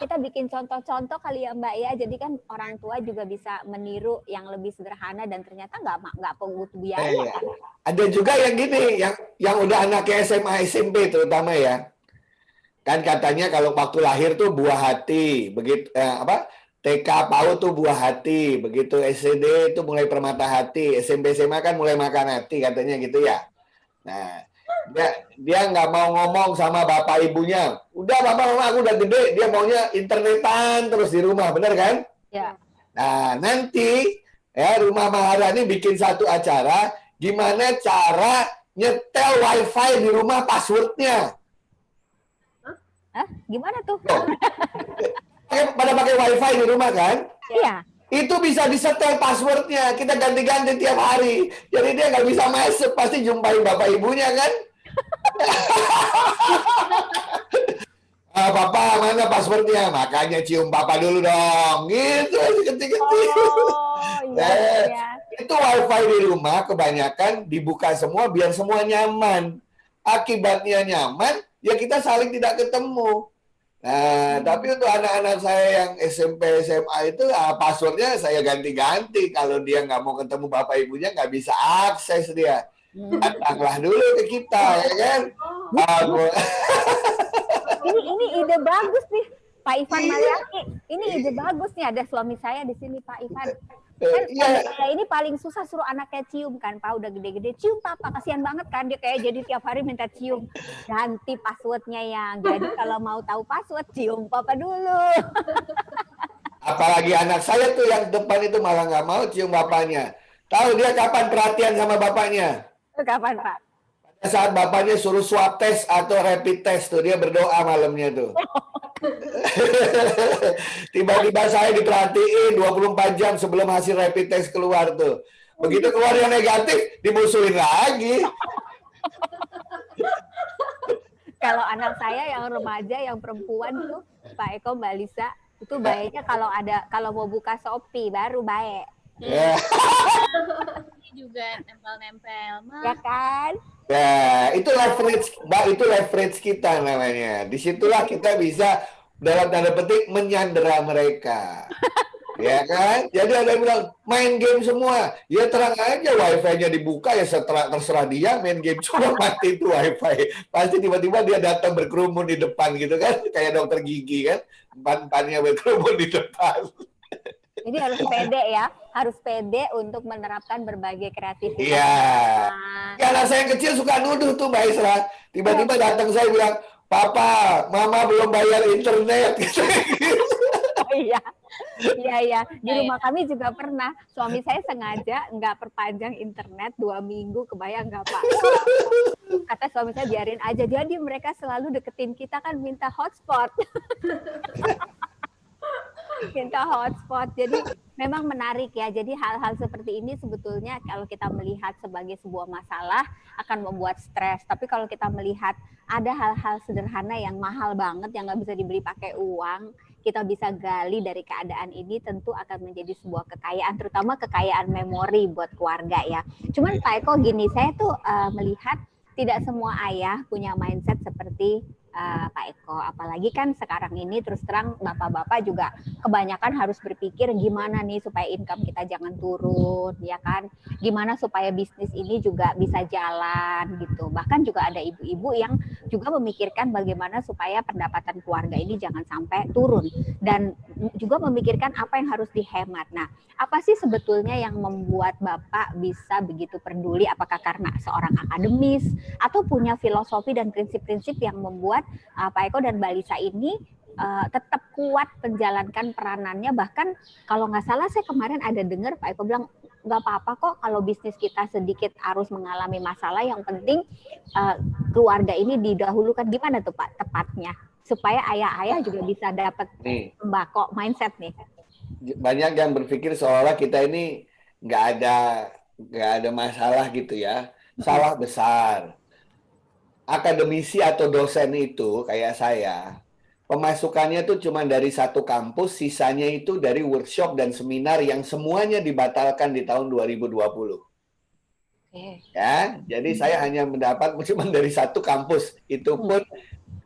kita bikin contoh-contoh kali ya Mbak ya. Jadi kan orang tua juga bisa meniru yang lebih sederhana dan ternyata nggak pungut biaya. Ada juga yang gini, yang udah anaknya SMA SMP terutama ya. Kan katanya kalau waktu lahir tuh buah hati, begitu TK PAUD tuh buah hati, begitu SD itu mulai permata hati, SMP SMA kan mulai makan hati katanya gitu ya. Nah, dia nggak mau ngomong sama bapak ibunya. Udah bapak mama aku udah gede, dia maunya internetan terus di rumah, bener kan? Ya. Nah, nanti ya Rumah Maharani bikin satu acara gimana cara nyetel wifi di rumah passwordnya. Gimana tuh? Pada pakai wifi di rumah kan? Iya. Itu bisa disetel passwordnya. Kita ganti-ganti tiap hari. Jadi dia nggak bisa masuk. Pasti jumpain bapak ibunya kan? Papa, mana passwordnya? Makanya cium papa dulu dong. Gitu, ketik-ketik. Iya. Itu wifi di rumah kebanyakan dibuka semua biar semua nyaman. Akibatnya nyaman, ya kita saling tidak ketemu. Nah, tapi untuk anak-anak saya yang SMP, SMA itu passwordnya saya ganti-ganti. Kalau dia nggak mau ketemu bapak ibunya, nggak bisa akses dia. Datanglah dulu ke kita, ya kan? Ini ide bagus nih, Pak Ivan Malyaki. Ini ide bagus nih, ada suami saya di sini, Pak Ivan. Kan saya ini paling susah suruh anaknya cium kan, Pak udah gede-gede cium papa, kasihan banget kan dia kayak jadi tiap hari minta cium. Ganti passwordnya yang jadi kalau mau tahu password cium papa dulu. Apalagi anak saya tuh yang depan itu malah nggak mau cium bapaknya. Tahu dia kapan perhatian sama bapaknya? Kapan Pak? Pada saat bapaknya suruh swab test atau rapid test tuh dia berdoa malamnya tuh. Tiba-tiba saya diperhatiin 24 jam sebelum hasil rapid test keluar tuh. Begitu keluar yang negatif, dimusuhin lagi. Kalau anak saya yang remaja, yang perempuan tuh, Pak Eko, Mbak Lisa, itu baiknya kalau mau buka Shopee baru baik. Ini juga nempel-nempel. Ya kan? Ya, itu leverage, Mbak, itu leverage kita namanya. Disitulah kita bisa dalam tanda petik menyandera mereka. Ya kan? Jadi ada yang bilang, main game semua. Ya terang aja wifi-nya dibuka, ya terserah dia main game. Coba mati itu wifi. Pasti tiba-tiba dia datang berkerumun di depan gitu kan. Kayak dokter gigi kan. Empan-empannya berkerumun di depan. Jadi harus pede ya, harus pede untuk menerapkan berbagai kreativitas. Iya. Ya, anak saya yang kecil suka nuduh tuh Mbak Isra. Tiba-tiba datang saya bilang, Papa, Mama belum bayar internet. Oh iya. Iya. Di rumah kami juga pernah. Suami saya sengaja nggak perpanjang internet 2 minggu, kebayang nggak Pak? Kata suami saya biarin aja. Jadi mereka selalu deketin kita kan minta hotspot. Minta hotspot. Jadi memang menarik ya. Jadi hal-hal seperti ini sebetulnya kalau kita melihat sebagai sebuah masalah akan membuat stres. Tapi kalau kita melihat ada hal-hal sederhana yang mahal banget yang nggak bisa dibeli pakai uang, kita bisa gali dari keadaan ini, tentu akan menjadi sebuah kekayaan, terutama kekayaan memori buat keluarga ya. Cuman Pak Eko gini, saya tuh melihat tidak semua ayah punya mindset seperti Pak Eko, apalagi kan sekarang ini terus terang bapak-bapak juga kebanyakan harus berpikir gimana nih supaya income kita jangan turun, ya kan? Gimana supaya bisnis ini juga bisa jalan gitu. Bahkan juga ada ibu-ibu yang juga memikirkan bagaimana supaya pendapatan keluarga ini jangan sampai turun dan juga memikirkan apa yang harus dihemat. Nah, apa sih sebetulnya yang membuat Bapak bisa begitu peduli? Apakah karena seorang akademis atau punya filosofi dan prinsip-prinsip yang membuat Pak Eko dan Mbak Lisa ini tetap kuat menjalankan peranannya, bahkan kalau nggak salah saya kemarin ada dengar Pak Eko bilang nggak apa-apa kok kalau bisnis kita sedikit harus mengalami masalah, yang penting keluarga ini didahulukan. Gimana tuh Pak tepatnya supaya ayah-ayah juga bisa dapat sembako mindset nih? Banyak yang berpikir seolah kita ini nggak ada masalah gitu ya. Salah besar. Akademisi atau dosen itu kayak saya, pemasukannya tuh cuma dari satu kampus, sisanya itu dari workshop dan seminar yang semuanya dibatalkan di tahun 2020. Ya, jadi saya hanya mendapat cuma dari satu kampus. Itu pun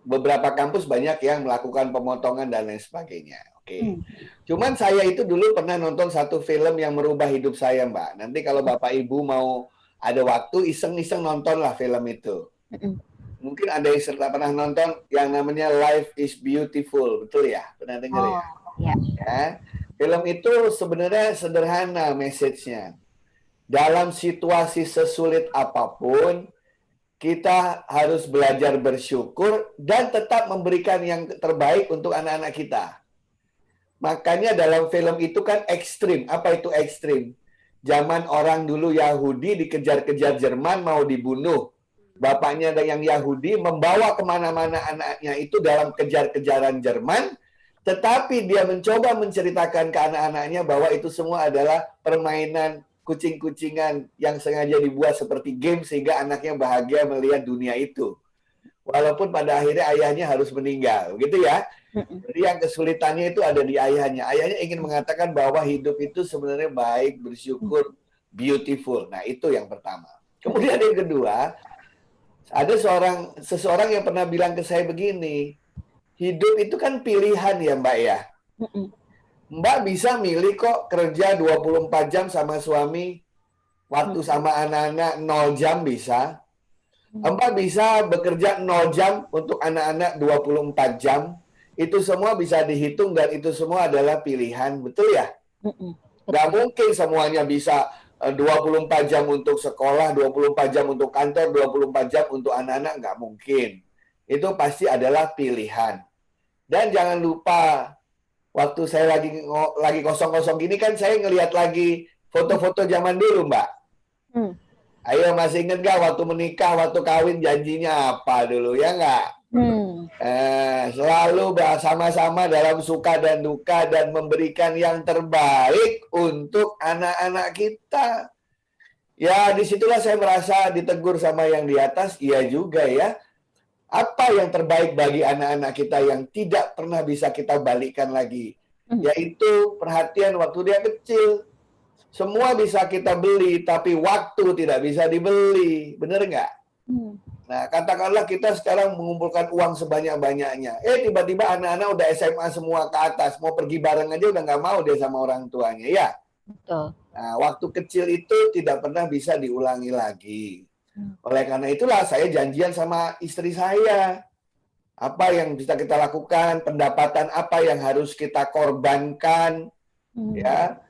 beberapa kampus banyak yang melakukan pemotongan dan lain sebagainya. Oke. Cuman saya itu dulu pernah nonton satu film yang merubah hidup saya, Mbak. Nanti kalau Bapak Ibu mau ada waktu iseng-iseng nontonlah film itu. Mungkin ada yang pernah nonton yang namanya Life is Beautiful, betul ya? Pernah dengar ya? Ya. Film itu sebenarnya sederhana message-nya. Dalam situasi sesulit apapun, kita harus belajar bersyukur dan tetap memberikan yang terbaik untuk anak-anak kita. Makanya dalam film itu kan ekstrim. Apa itu ekstrim? Zaman orang dulu Yahudi dikejar-kejar Jerman mau dibunuh. Bapaknya yang Yahudi membawa kemana-mana anaknya itu dalam kejar-kejaran Jerman, tetapi dia mencoba menceritakan ke anak-anaknya bahwa itu semua adalah permainan kucing-kucingan yang sengaja dibuat seperti game sehingga anaknya bahagia melihat dunia itu. Walaupun pada akhirnya ayahnya harus meninggal, gitu ya. Jadi yang kesulitannya itu ada di ayahnya. Ayahnya ingin mengatakan bahwa hidup itu sebenarnya baik, bersyukur, beautiful. Nah, itu yang pertama. Kemudian yang kedua, ada seseorang yang pernah bilang ke saya begini, hidup itu kan pilihan ya Mbak ya. Mbak bisa milih kok kerja 24 jam sama suami, waktu sama anak-anak 0 jam bisa. Mbak bisa bekerja 0 jam untuk anak-anak 24 jam. Itu semua bisa dihitung dan itu semua adalah pilihan, betul ya? Nggak mungkin semuanya bisa 24 jam untuk sekolah, 24 jam untuk kantor, 24 jam untuk anak-anak, nggak mungkin. Itu pasti adalah pilihan. Dan jangan lupa, waktu saya lagi kosong-kosong gini kan saya ngelihat lagi foto-foto zaman dulu, Mbak. Ayo masih ingat nggak waktu menikah, waktu kawin janjinya apa dulu, ya nggak? Selalu bersama-sama dalam suka dan duka dan memberikan yang terbaik untuk anak-anak kita. Ya, disitulah saya merasa ditegur sama yang di atas. Iya juga ya. Apa yang terbaik bagi anak-anak kita yang tidak pernah bisa kita balikkan lagi? Yaitu perhatian waktu dia kecil. Semua bisa kita beli, tapi waktu tidak bisa dibeli. Bener nggak? Nah, katakanlah kita sekarang mengumpulkan uang sebanyak-banyaknya. Tiba-tiba anak-anak udah SMA semua ke atas. Mau pergi bareng aja udah nggak mau dia sama orang tuanya, ya? Betul. Nah, waktu kecil itu tidak pernah bisa diulangi lagi. Oleh karena itulah saya janjian sama istri saya. Apa yang bisa kita lakukan, pendapatan apa yang harus kita korbankan ya,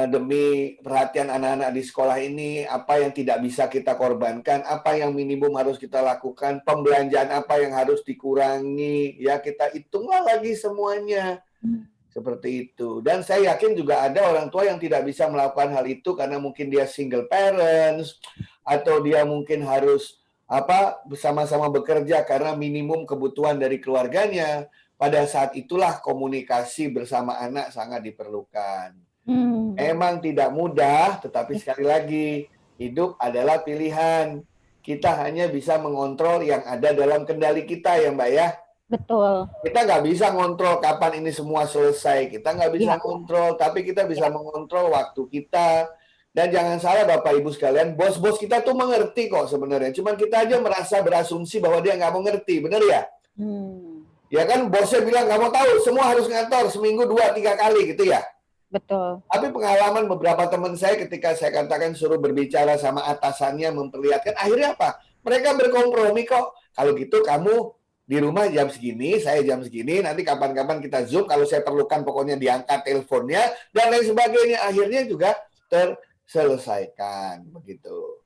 demi perhatian anak-anak di sekolah ini, apa yang tidak bisa kita korbankan, apa yang minimum harus kita lakukan, pembelanjaan apa yang harus dikurangi, ya kita hitunglah lagi semuanya. Seperti itu. Dan saya yakin juga ada orang tua yang tidak bisa melakukan hal itu karena mungkin dia single parents atau dia mungkin harus bersama-sama bekerja karena minimum kebutuhan dari keluarganya. Pada saat itulah komunikasi bersama anak sangat diperlukan. Emang tidak mudah, tetapi sekali lagi hidup adalah pilihan. Kita hanya bisa mengontrol yang ada dalam kendali kita ya Mbak ya. Betul. Kita nggak bisa ngontrol kapan ini semua selesai. Kita nggak bisa ngontrol, tapi kita bisa mengontrol waktu kita. Dan jangan salah Bapak Ibu sekalian, bos-bos kita tuh mengerti kok sebenarnya. Cuman kita aja merasa berasumsi bahwa dia nggak mau ngerti, bener ya? Ya kan bosnya bilang nggak mau tahu, semua harus ngantor seminggu 2-3 kali gitu ya. Betul. Tapi pengalaman beberapa teman saya ketika saya katakan suruh berbicara sama atasannya, memperlihatkan, akhirnya apa? Mereka berkompromi kok. Kalau gitu kamu di rumah jam segini, saya jam segini, nanti kapan-kapan kita Zoom, kalau saya perlukan pokoknya diangkat teleponnya, dan lain sebagainya. Akhirnya juga terselesaikan, begitu.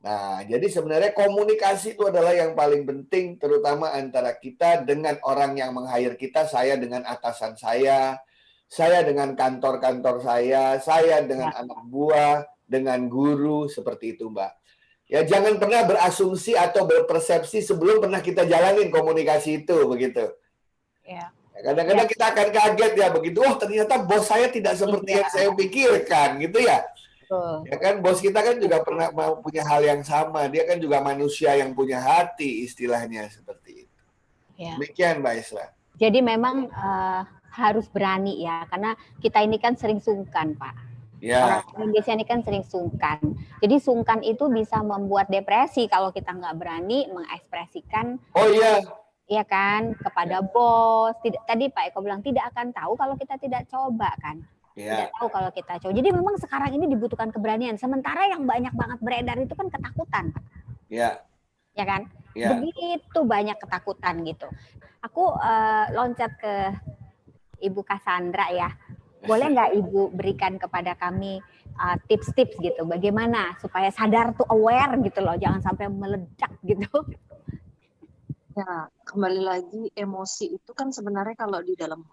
Nah, jadi sebenarnya komunikasi itu adalah yang paling penting, terutama antara kita dengan orang yang meng-hire kita, saya dengan atasan saya dengan kantor-kantor saya dengan anak buah, dengan guru, seperti itu Mbak. Ya jangan pernah berasumsi atau berpersepsi sebelum pernah kita jalanin komunikasi itu, begitu. Ya. Kadang-kadang kita akan kaget ya begitu. Oh ternyata bos saya tidak seperti yang saya pikirkan, gitu ya. Ya kan bos kita kan juga pernah mau punya hal yang sama. Dia kan juga manusia yang punya hati, istilahnya seperti itu. Ya. Demikian Mbak Isra. Jadi memang harus berani ya, karena kita ini kan sering sungkan Pak. Ya. Orang Indonesia ini kan sering sungkan. Jadi sungkan itu bisa membuat depresi kalau kita nggak berani mengekspresikan. Oh iya. Iya kan, kepada bos. Tadi Pak Eko bilang tidak akan tahu kalau kita tidak coba kan. Ya. Tidak tahu kalau kita coba. Jadi memang sekarang ini dibutuhkan keberanian. Sementara yang banyak banget beredar itu kan ketakutan. Ya. Ya kan? Ya. Begitu banyak ketakutan gitu. Aku loncat ke Ibu Cassandra ya. Boleh nggak Ibu berikan kepada kami tips-tips gitu, bagaimana supaya sadar tuh aware gitu loh, jangan sampai meledak gitu. Ya, kembali lagi emosi itu kan sebenarnya kalau di dalam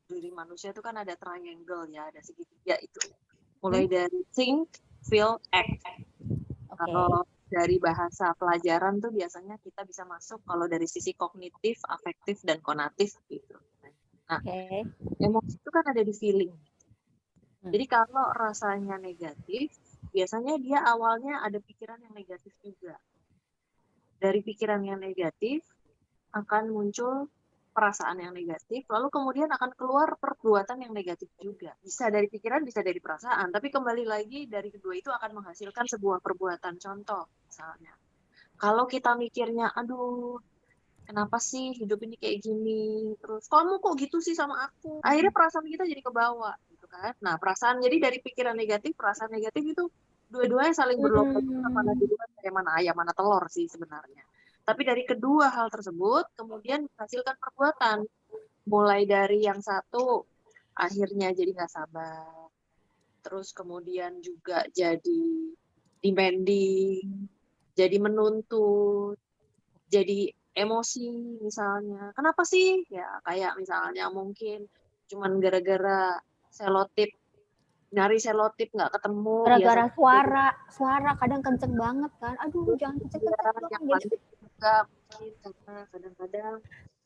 diri manusia itu kan ada triangle ya, ada segitiga itu. Mulai dari think, feel, act. Kalau dari bahasa pelajaran tuh biasanya kita bisa masuk kalau dari sisi kognitif, afektif, dan konatif gitu. Nah, emosi itu kan ada di feeling. Jadi kalau rasanya negatif, biasanya dia awalnya ada pikiran yang negatif juga. Dari pikiran yang negatif akan muncul perasaan yang negatif, lalu kemudian akan keluar perbuatan yang negatif juga. Bisa dari pikiran, bisa dari perasaan, tapi kembali lagi dari kedua itu akan menghasilkan sebuah perbuatan. Contoh, misalnya, kalau kita mikirnya, aduh, kenapa sih hidup ini kayak gini? Terus kamu kok gitu sih sama aku? Akhirnya perasaan kita jadi kebawa, gitu kan? Nah, perasaan jadi dari pikiran negatif, perasaan negatif itu dua-duanya saling berlomba-lomba mana duluan kayak mana ayam mana telur sih sebenarnya. Tapi dari kedua hal tersebut kemudian menghasilkan perbuatan. Mulai dari yang satu akhirnya jadi nggak sabar. Terus kemudian juga jadi demanding, jadi menuntut, jadi emosi misalnya. Kenapa sih? Ya kayak misalnya mungkin cuman gara-gara selotip, nyari selotip nggak ketemu. Gara-gara suara kadang kenceng banget kan. Aduh jangan kenceng-kenceng gitu. Juga mungkin karena kadang-kadang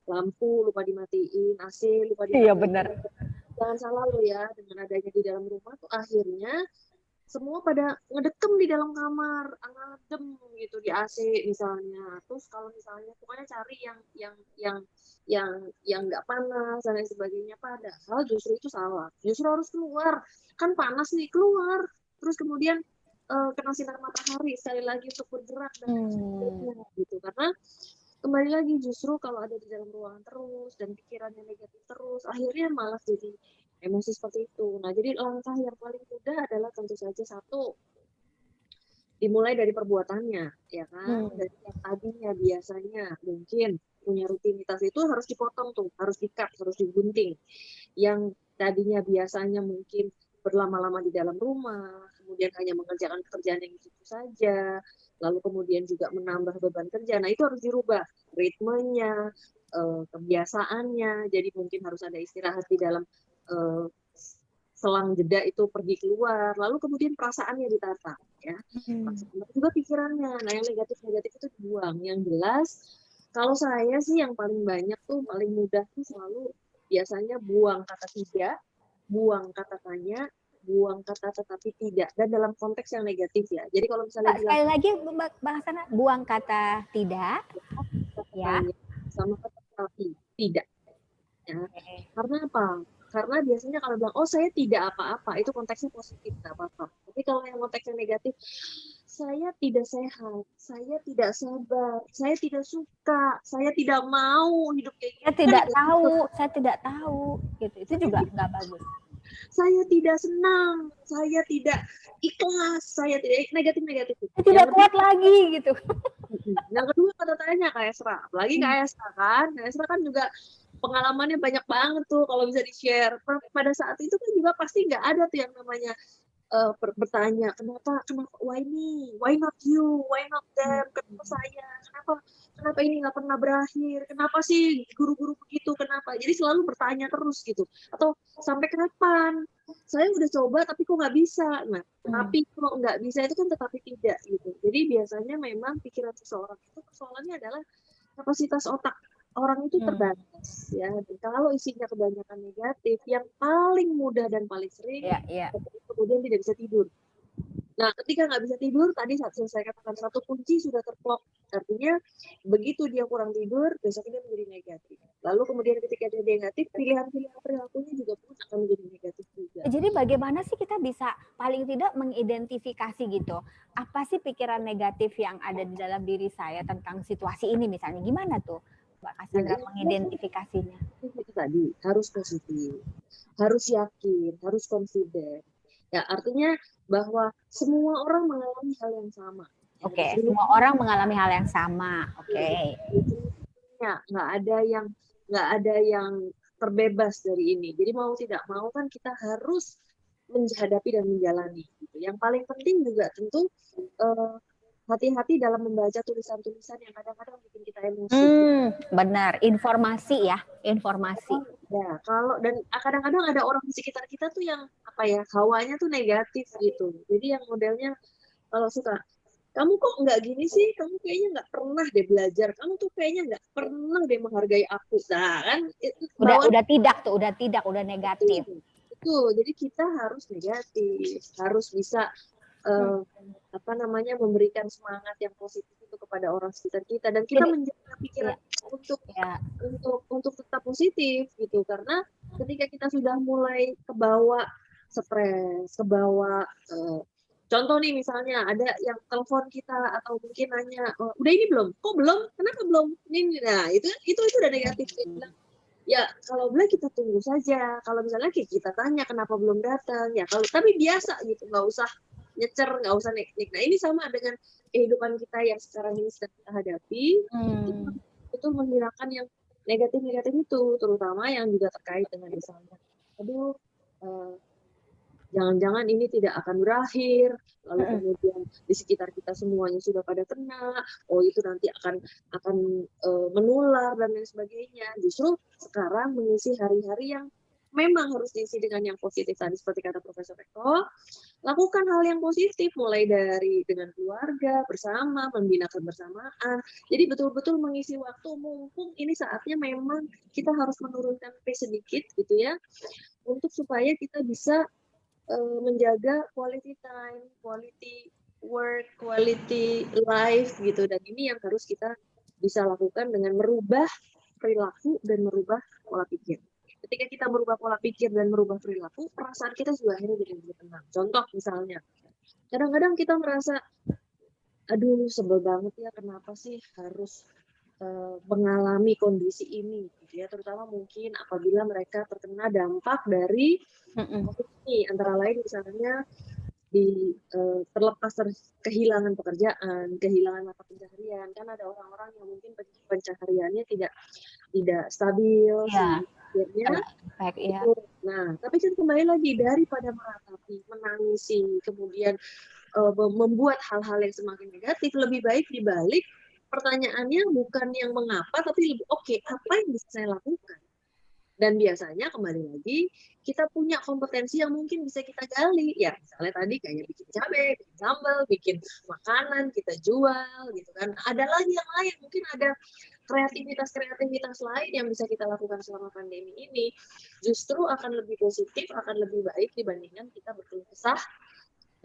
lampu lupa dimatiin, AC lupa dimatiin. Iya benar. Jangan salah lo ya, dengan adanya di dalam rumah tuh akhirnya semua pada ngedekem di dalam kamar, ngadem gitu di AC misalnya. Terus kalau misalnya pokoknya cari yang nggak panas dan lain sebagainya. Padahal justru itu salah. Justru harus keluar. Kan panas nih, keluar. Terus kemudian kena sinar matahari sekali lagi untuk bergerak dan lain sebagainya gitu. Karena kembali lagi justru kalau ada di dalam ruangan terus dan pikirannya negatif terus, akhirnya malah jadi emosi seperti itu. Nah, jadi langkah yang paling mudah adalah tentu saja satu, dimulai dari perbuatannya, ya kan? Dari yang tadinya biasanya mungkin punya rutinitas itu harus dipotong tuh, harus di-cut, harus digunting. Yang tadinya biasanya mungkin berlama-lama di dalam rumah, kemudian hanya mengerjakan pekerjaan yang itu saja, lalu kemudian juga menambah beban kerja. Nah, itu harus dirubah ritmenya, kebiasaannya. Jadi mungkin harus ada istirahat di dalam selang jeda itu pergi keluar, lalu kemudian perasaannya ditata, ya. Juga pikirannya. Nah, yang negatif-negatif itu dibuang. Yang jelas, kalau saya sih yang paling banyak tuh, paling mudah tuh selalu biasanya buang kata tidak, buang kata tanya, buang kata tetapi tidak, dan dalam konteks yang negatif ya. Jadi kalau misalnya Sekali lagi bahasanya buang kata tidak, ya, sama kata tetapi tidak. Ya. Karena apa? Karena biasanya kalau bilang, oh saya tidak apa-apa, itu konteksnya positif, nggak apa-apa. Tapi kalau yang konteksnya negatif, saya tidak sehat, saya tidak sabar, saya tidak suka, saya tidak mau hidup kayak gini. Saya tidak tahu, gitu. Itu juga nggak bagus. Saya tidak senang, saya tidak ikhlas, saya tidak negatif-negatif. Tidak kuat lagi, gitu. Yang kedua kata tanya Kak Esra, apalagi Kak Esra kan, Kak Esra kan juga pengalamannya banyak banget tuh kalau bisa di-share. Pada saat itu kan juga pasti nggak ada tuh yang namanya bertanya, kenapa why me, why not you, why not them, kenapa saya, kenapa ini nggak pernah berakhir, kenapa sih guru-guru begitu, kenapa? Jadi selalu bertanya terus gitu. Atau sampai kapan? Saya udah coba tapi kok nggak bisa. Nah, tapi kok nggak bisa itu kan tetapi tidak gitu. Jadi biasanya memang pikiran seseorang itu persoalannya adalah kapasitas otak orang itu terbatas ya. Dan kalau isinya kebanyakan negatif, yang paling mudah dan paling sering kemudian tidak bisa tidur. Nah, ketika nggak bisa tidur, tadi saat saya katakan satu kunci sudah terblok. Artinya begitu dia kurang tidur, besoknya dia menjadi negatif. Lalu kemudian ketika dia negatif, pilihan-pilihan perilakunya juga pun akan menjadi negatif juga. Jadi bagaimana sih kita bisa paling tidak mengidentifikasi gitu, apa sih pikiran negatif yang ada di dalam diri saya tentang situasi ini misalnya, gimana tuh Mbak Cassandra mengidentifikasinya? Itu tadi, harus positif, harus yakin, harus confident. Ya, artinya bahwa semua orang mengalami hal yang sama. Oke, semua orang mengalami hal yang sama. Oke. Ya, nggak ada yang terbebas dari ini. Jadi mau tidak mau kan kita harus menghadapi dan menjalani. Gitu. Yang paling penting juga tentu hati-hati dalam membaca tulisan-tulisan yang kadang-kadang bikin kita emosi. Benar, informasi ya, informasi. Ya, dan kadang-kadang ada orang di sekitar kita tuh yang hawanya tuh negatif gitu. Jadi yang modelnya kalau suka, kamu kok nggak gini sih, kamu kayaknya nggak pernah deh belajar, kamu tuh kayaknya nggak pernah deh menghargai aku. Nah kan, udah negatif. Betul, jadi kita harus negatif, harus bisa memberikan semangat yang positif itu kepada orang sekitar kita, dan kita menjaga pikiran untuk tetap positif gitu. Karena ketika kita sudah mulai kebawa stres, kebawa contoh nih misalnya ada yang telepon kita atau mungkin nanya, udah ini belum? Kok belum? Kenapa belum? Ini, nah itu udah negatif. Ya kalau boleh kita tunggu saja. Kalau misalnya kita tanya kenapa belum datang, ya tapi biasa gitu, nggak usah nyecer, nggak usah nek-nek. Nah ini sama dengan kehidupan kita yang sekarang ini sedang kita hadapi. Itu menghilangkan yang negatif-negatif itu, terutama yang juga terkait dengan misalnya, jangan-jangan ini tidak akan berakhir, lalu kemudian di sekitar kita semuanya sudah pada kena, itu nanti akan menular dan lain sebagainya. Justru sekarang mengisi hari-hari yang memang harus diisi dengan yang positif tadi, seperti kata Profesor Eko, lakukan hal yang positif, mulai dari dengan keluarga, bersama, membina kebersamaan. Jadi betul-betul mengisi waktu, mumpung ini saatnya memang kita harus menurunkan pace sedikit gitu ya, untuk supaya kita bisa menjaga quality time, quality work, quality life gitu. Dan ini yang harus kita bisa lakukan dengan merubah perilaku dan merubah pola pikir. Ketika kita merubah pola pikir dan merubah perilaku, perasaan kita juga akhirnya jadi lebih tenang. Contoh misalnya, kadang-kadang kita merasa, aduh sebel banget ya, kenapa sih harus mengalami kondisi ini, gitu ya. Terutama mungkin apabila mereka terkena dampak dari COVID ini, antara lain misalnya terlepas kehilangan pekerjaan, kehilangan mata pencaharian. Kan ada orang-orang yang mungkin pencahariannya tidak stabil, akhirnya Baik, ya. nah, tapi kan kembali lagi daripada meratapi, menangisi, kemudian membuat hal-hal yang semakin negatif, lebih baik dibalik pertanyaannya bukan yang mengapa, tapi lebih oke, apa yang bisa saya lakukan? Dan biasanya kembali lagi kita punya kompetensi yang mungkin bisa kita gali. Ya misalnya tadi kayak bikin cabai, bikin sambal, bikin makanan kita jual gitu kan. Ada lagi yang lain, mungkin ada kreativitas lain yang bisa kita lakukan selama pandemi ini. Justru akan lebih positif, akan lebih baik dibandingkan kita berkeluh kesah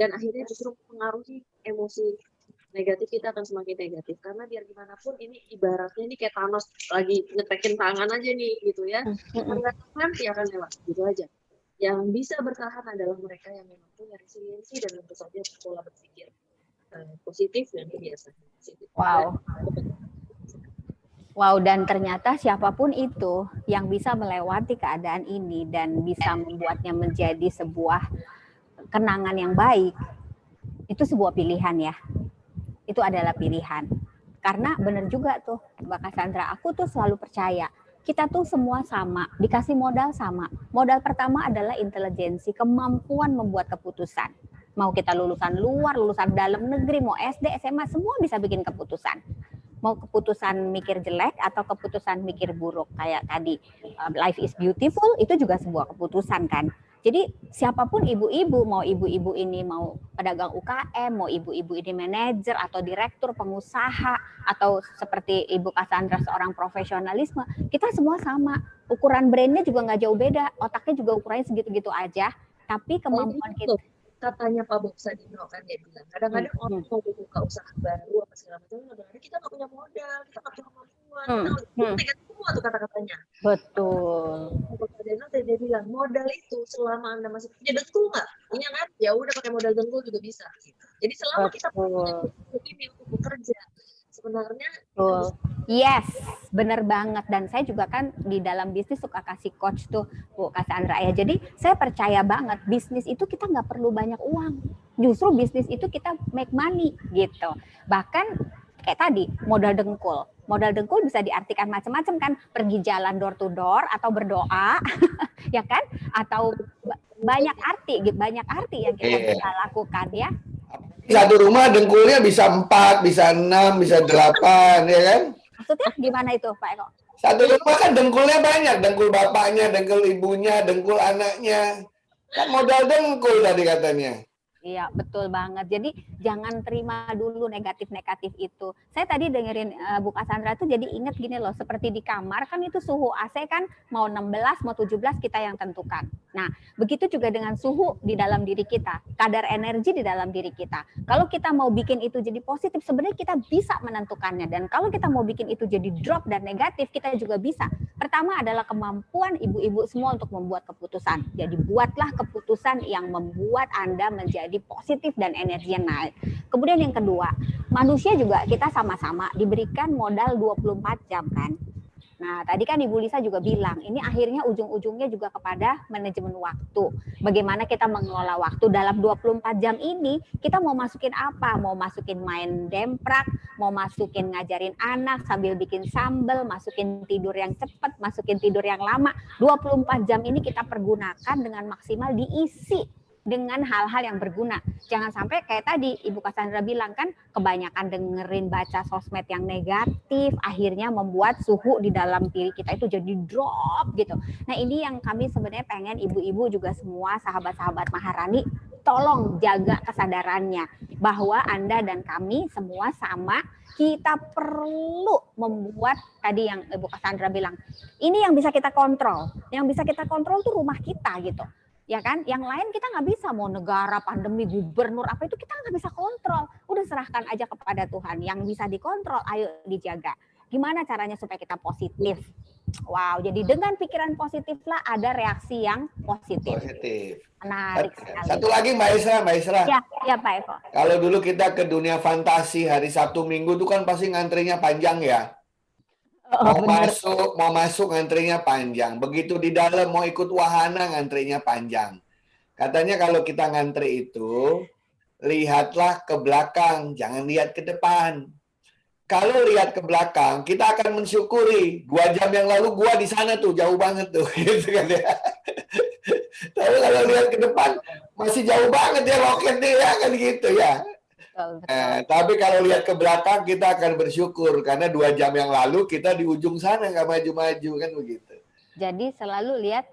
dan akhirnya justru mempengaruhi emosi negatif, kita akan semakin negatif. Karena biar gimana pun ini ibaratnya ini kayak Thanos lagi ngetekin tangan aja nih gitu ya. Nanti akan lewat gitu aja. Yang bisa bertahan adalah mereka yang memang punya resiliensi dan tentu saja pola berpikir positif dan kebiasaan positif. Wow, dan ternyata siapapun itu yang bisa melewati keadaan ini dan bisa membuatnya menjadi sebuah kenangan yang baik, itu sebuah pilihan ya. Itu adalah pilihan. Karena benar juga tuh Mbak Cassandra, aku tuh selalu percaya kita tuh semua sama, dikasih modal sama. Modal pertama adalah intelijensi, kemampuan membuat keputusan. Mau kita lulusan luar, lulusan dalam negeri, mau SD, SMA, semua bisa bikin keputusan. Mau keputusan mikir jelek atau keputusan mikir buruk. Kayak tadi, life is beautiful, itu juga sebuah keputusan kan. Jadi siapapun ibu-ibu, mau ibu-ibu ini mau pedagang UKM, mau ibu-ibu ini manajer atau direktur pengusaha, atau seperti Ibu Cassandra seorang profesionalisme, kita semua sama. Ukuran brainnya juga nggak jauh beda, otaknya juga ukurannya segitu-gitu aja. Tapi kemampuan kita... Katanya Pak Bob Sadino kan dia bilang, kadang-kadang orang mau buka usaha baru apa segala macam, kadang-kadang kita nggak punya modal, kita nggak punya kemampuan, kita negatif semua tuh kata-katanya. Betul. Pak Bob Sadino dia bilang, modal itu selama Anda masih punya dengkul nggak? Punya kan? Ya udah pakai modal dengkul juga bisa. Gitu. Jadi selama kita punya ini untuk bekerja, sebenarnya yes, benar banget. Dan saya juga kan di dalam bisnis suka kasih coach tuh Bu Cassandra ya. Jadi saya percaya banget bisnis itu kita nggak perlu banyak uang. Justru bisnis itu kita make money gitu. Bahkan kayak tadi modal dengkul. Modal dengkul bisa diartikan macam-macam kan. Pergi jalan door to door atau berdoa ya kan? Atau banyak arti yang kita bisa lakukan ya. Satu rumah dengkulnya bisa 4, bisa 6, bisa 8, ya kan? Maksudnya gimana itu Pak Eko? Satu rumah kan dengkulnya banyak, dengkul bapaknya, dengkul ibunya, dengkul anaknya. Kan modal dengkul tadi katanya. Iya, betul banget. Jadi jangan terima dulu negatif-negatif itu. Saya tadi dengerin Bu Cassandra tuh jadi inget gini loh, seperti di kamar kan itu suhu AC kan mau 16, mau 17 kita yang tentukan. Nah, begitu juga dengan suhu di dalam diri kita, kadar energi di dalam diri kita. Kalau kita mau bikin itu jadi positif, sebenarnya kita bisa menentukannya. Dan kalau kita mau bikin itu jadi drop dan negatif, kita juga bisa. Pertama adalah kemampuan ibu-ibu semua untuk membuat keputusan. Jadi buatlah keputusan yang membuat Anda menjadi positif dan energi yang naik. Kemudian yang kedua, manusia juga kita sama-sama diberikan modal 24 jam kan. Nah, tadi kan Ibu Lisa juga bilang, ini akhirnya ujung-ujungnya juga kepada manajemen waktu. Bagaimana kita mengelola waktu dalam 24 jam ini, kita mau masukin apa? Mau masukin main demprak, mau masukin ngajarin anak sambil bikin sambal, masukin tidur yang cepat, masukin tidur yang lama. 24 jam ini kita pergunakan dengan maksimal, diisi dengan hal-hal yang berguna. Jangan sampai kayak tadi Ibu Cassandra bilang kan, kebanyakan dengerin baca sosmed yang negatif, akhirnya membuat suhu di dalam diri kita itu jadi drop gitu. Nah ini yang kami sebenarnya pengen ibu-ibu juga semua sahabat-sahabat Maharani, tolong jaga kesadarannya bahwa Anda dan kami semua sama. Kita perlu membuat tadi yang Ibu Cassandra bilang, ini yang bisa kita kontrol. Yang bisa kita kontrol tuh rumah kita gitu. Ya kan, yang lain kita nggak bisa, mau negara, pandemi, gubernur, apa itu kita nggak bisa kontrol. Udah serahkan aja kepada Tuhan. Yang bisa dikontrol, ayo dijaga. Gimana caranya supaya kita positif? Wow, jadi dengan pikiran positif lah ada reaksi yang positif. Menarik sekali. Satu lagi Mbak Isra. Ya Pak Eko. Kalau dulu kita ke dunia fantasi hari Sabtu Minggu itu kan pasti ngantrinya panjang ya. Mau masuk ngantrinya panjang. Begitu di dalam mau ikut wahana ngantrinya panjang. Katanya kalau kita ngantri itu lihatlah ke belakang, jangan lihat ke depan. kalau lihat ke belakang, kita akan mensyukuri 2 jam yang lalu gua di sana tuh, jauh banget tuh, gitu kan ya. Tapi kalau lihat ke depan, masih jauh banget ya roketnya ya, kan gitu ya. Tapi kalau lihat ke belakang, kita akan bersyukur, karena 2 jam yang lalu kita di ujung sana, nggak maju-maju, kan begitu. Jadi selalu lihat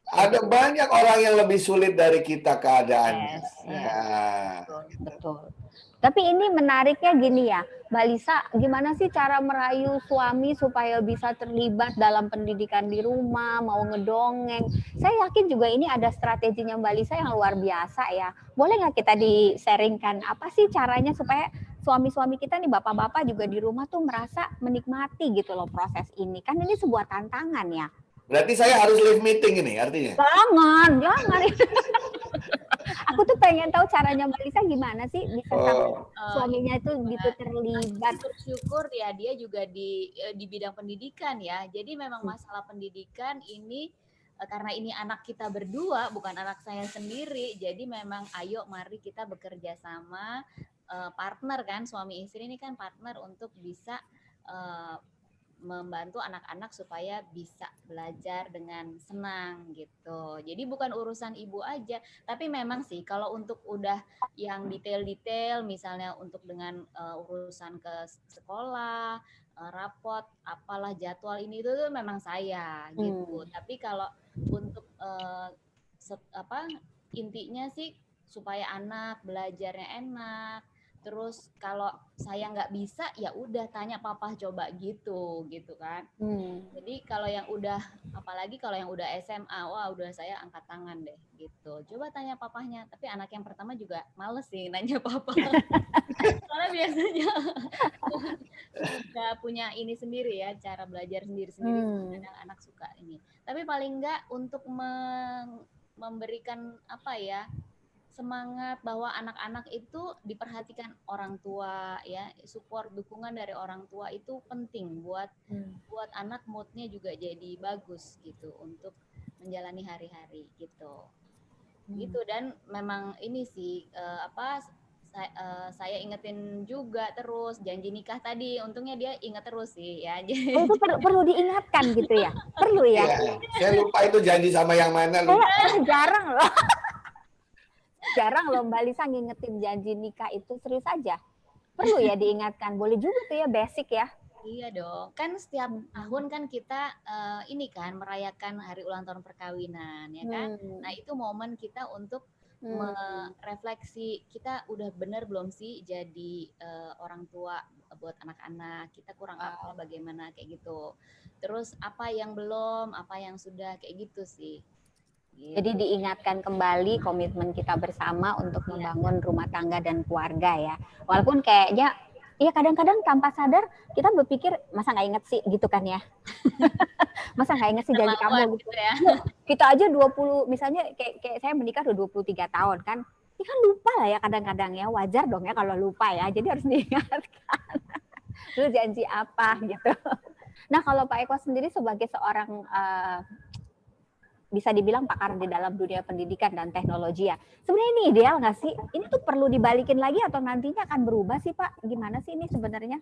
Ada banyak orang yang lebih sulit dari kita keadaannya. yes, ya. Nah, Betul. Tapi ini menariknya gini ya, Mbak Lisa, gimana sih cara merayu suami supaya bisa terlibat dalam pendidikan di rumah, mau ngedongeng? Saya yakin juga ini ada strateginya Mbak Lisa yang luar biasa ya. Boleh nggak kita di-sharingkan apa sih caranya supaya suami-suami kita nih, bapak-bapak juga di rumah tuh merasa menikmati gitu loh proses ini. Kan ini sebuah tantangan ya. berarti saya harus live meeting ini artinya. Jangan. Aku tuh pengen tahu caranya Mbak Lisa gimana sih bisa sampai suaminya itu gitu terlibat. Bersyukur ya dia juga di bidang pendidikan ya. Jadi memang masalah pendidikan ini karena ini anak kita berdua bukan anak saya sendiri. Jadi memang ayo mari kita bekerja sama partner kan, suami istri ini kan partner untuk bisa membantu anak-anak supaya bisa belajar dengan senang gitu. Jadi bukan urusan ibu aja, tapi memang sih kalau untuk udah yang detail-detail misalnya untuk dengan urusan ke sekolah, rapot, apalah jadwal ini itu tuh memang saya gitu. Tapi kalau untuk intinya sih supaya anak belajarnya enak. Terus kalau saya nggak bisa ya udah tanya papa coba gitu kan. Jadi kalau yang udah apalagi kalau yang udah SMA wah udah saya angkat tangan deh gitu. Coba tanya papahnya. Tapi anak yang pertama juga males sih nanya papa. Karena biasanya udah punya ini sendiri ya cara belajar sendiri-sendiri. Kadang anak suka ini. Tapi paling nggak untuk memberikan apa ya semangat bahwa anak-anak itu diperhatikan orang tua ya, support dukungan dari orang tua itu penting buat anak moodnya juga jadi bagus gitu untuk menjalani hari-hari gitu. Gitu dan memang ini sih saya ingetin juga terus janji nikah tadi, untungnya dia ingat terus sih ya. Oh, itu perlu diingatkan gitu ya? Perlu ya? Saya lupa itu janji sama yang mana. Saya jarang loh. Jarang loh Mbak Lisa ngingetin janji nikah itu, serius aja. Perlu ya diingatkan, boleh juga tuh ya basic ya. Iya dong, kan setiap tahun kan kita ini kan merayakan hari ulang tahun perkawinan ya kan. Nah itu momen kita untuk merefleksi kita udah benar belum sih jadi orang tua buat anak-anak, kita kurang apa bagaimana kayak gitu. Terus apa yang belum, apa yang sudah kayak gitu sih. Jadi diingatkan kembali komitmen kita bersama untuk membangun rumah tangga dan keluarga ya. Walaupun kayaknya, ya kadang-kadang tanpa sadar kita berpikir masa nggak inget sih gitu kan ya. Masa nggak inget sih janji kamu gitu ya. Kita aja 20, misalnya kayak saya menikah udah 23 tahun kan. Ini kan lupa lah ya kadang-kadang ya, wajar dong ya kalau lupa ya. Jadi harus diingatkan. Lu janji apa gitu. Nah kalau Pak Eko sendiri sebagai seorang bisa dibilang pakar di dalam dunia pendidikan dan teknologi ya. Sebenarnya ini ideal nggak sih? Ini tuh perlu dibalikin lagi atau nantinya akan berubah sih Pak? Gimana sih ini sebenarnya?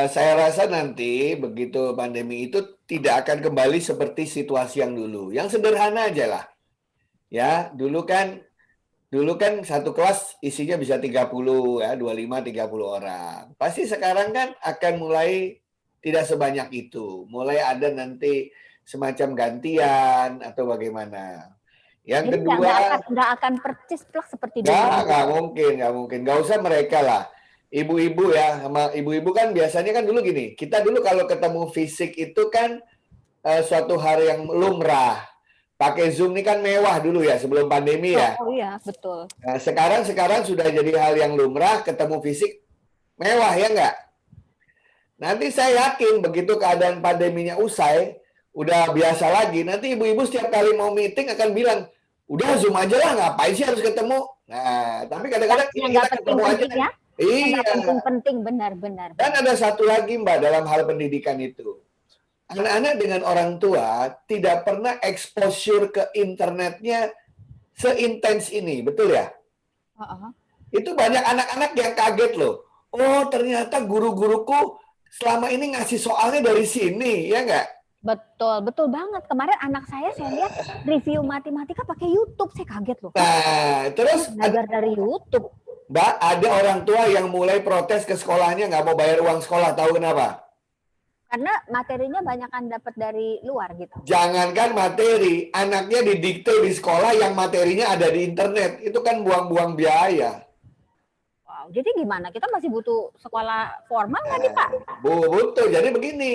Saya rasa nanti begitu pandemi itu tidak akan kembali seperti situasi yang dulu. Yang sederhana aja lah. Ya, dulu kan satu kelas isinya bisa 30 ya, 25 30 orang. Pasti sekarang kan akan mulai tidak sebanyak itu. Mulai ada nanti semacam gantian atau bagaimana. Yang jadi kedua nggak akan percis plek seperti dulu. Nggak mungkin. Nggak usah mereka lah. Ibu-ibu ya, sama ibu-ibu kan biasanya kan dulu gini. Kita dulu kalau ketemu fisik itu kan suatu hal yang lumrah. Pakai Zoom ini kan mewah dulu ya sebelum pandemi ya. Oh iya, betul. Nah, sekarang sudah jadi hal yang lumrah, ketemu fisik mewah ya nggak? Nanti saya yakin begitu keadaan pandeminya usai, udah biasa lagi. Nanti ibu-ibu setiap kali mau meeting akan bilang, udah Zoom aja lah, ngapain sih harus ketemu? Nah, tapi kadang-kadang kita ketemu aja. Ya? Iya. Penting, benar. Dan ada satu lagi Mbak dalam hal pendidikan itu. Anak-anak dengan orang tua tidak pernah exposure ke internetnya seintens ini, betul ya? Itu banyak anak-anak yang kaget loh. oh ternyata guru-guruku selama ini ngasih soalnya dari sini, ya nggak? Betul, betul banget. Kemarin anak saya lihat review matematika pakai YouTube, saya kaget loh. Nah, terus Belajar dari YouTube. Mbak, ada orang tua yang mulai protes ke sekolahnya nggak mau bayar uang sekolah, tahu kenapa? Karena materinya banyakan dapat dari luar gitu. Jangankan materi, anaknya didikte di sekolah yang materinya ada di internet, itu kan buang-buang biaya. Wow, jadi gimana? Kita masih butuh sekolah formal nggak nih Pak? Betul, jadi begini,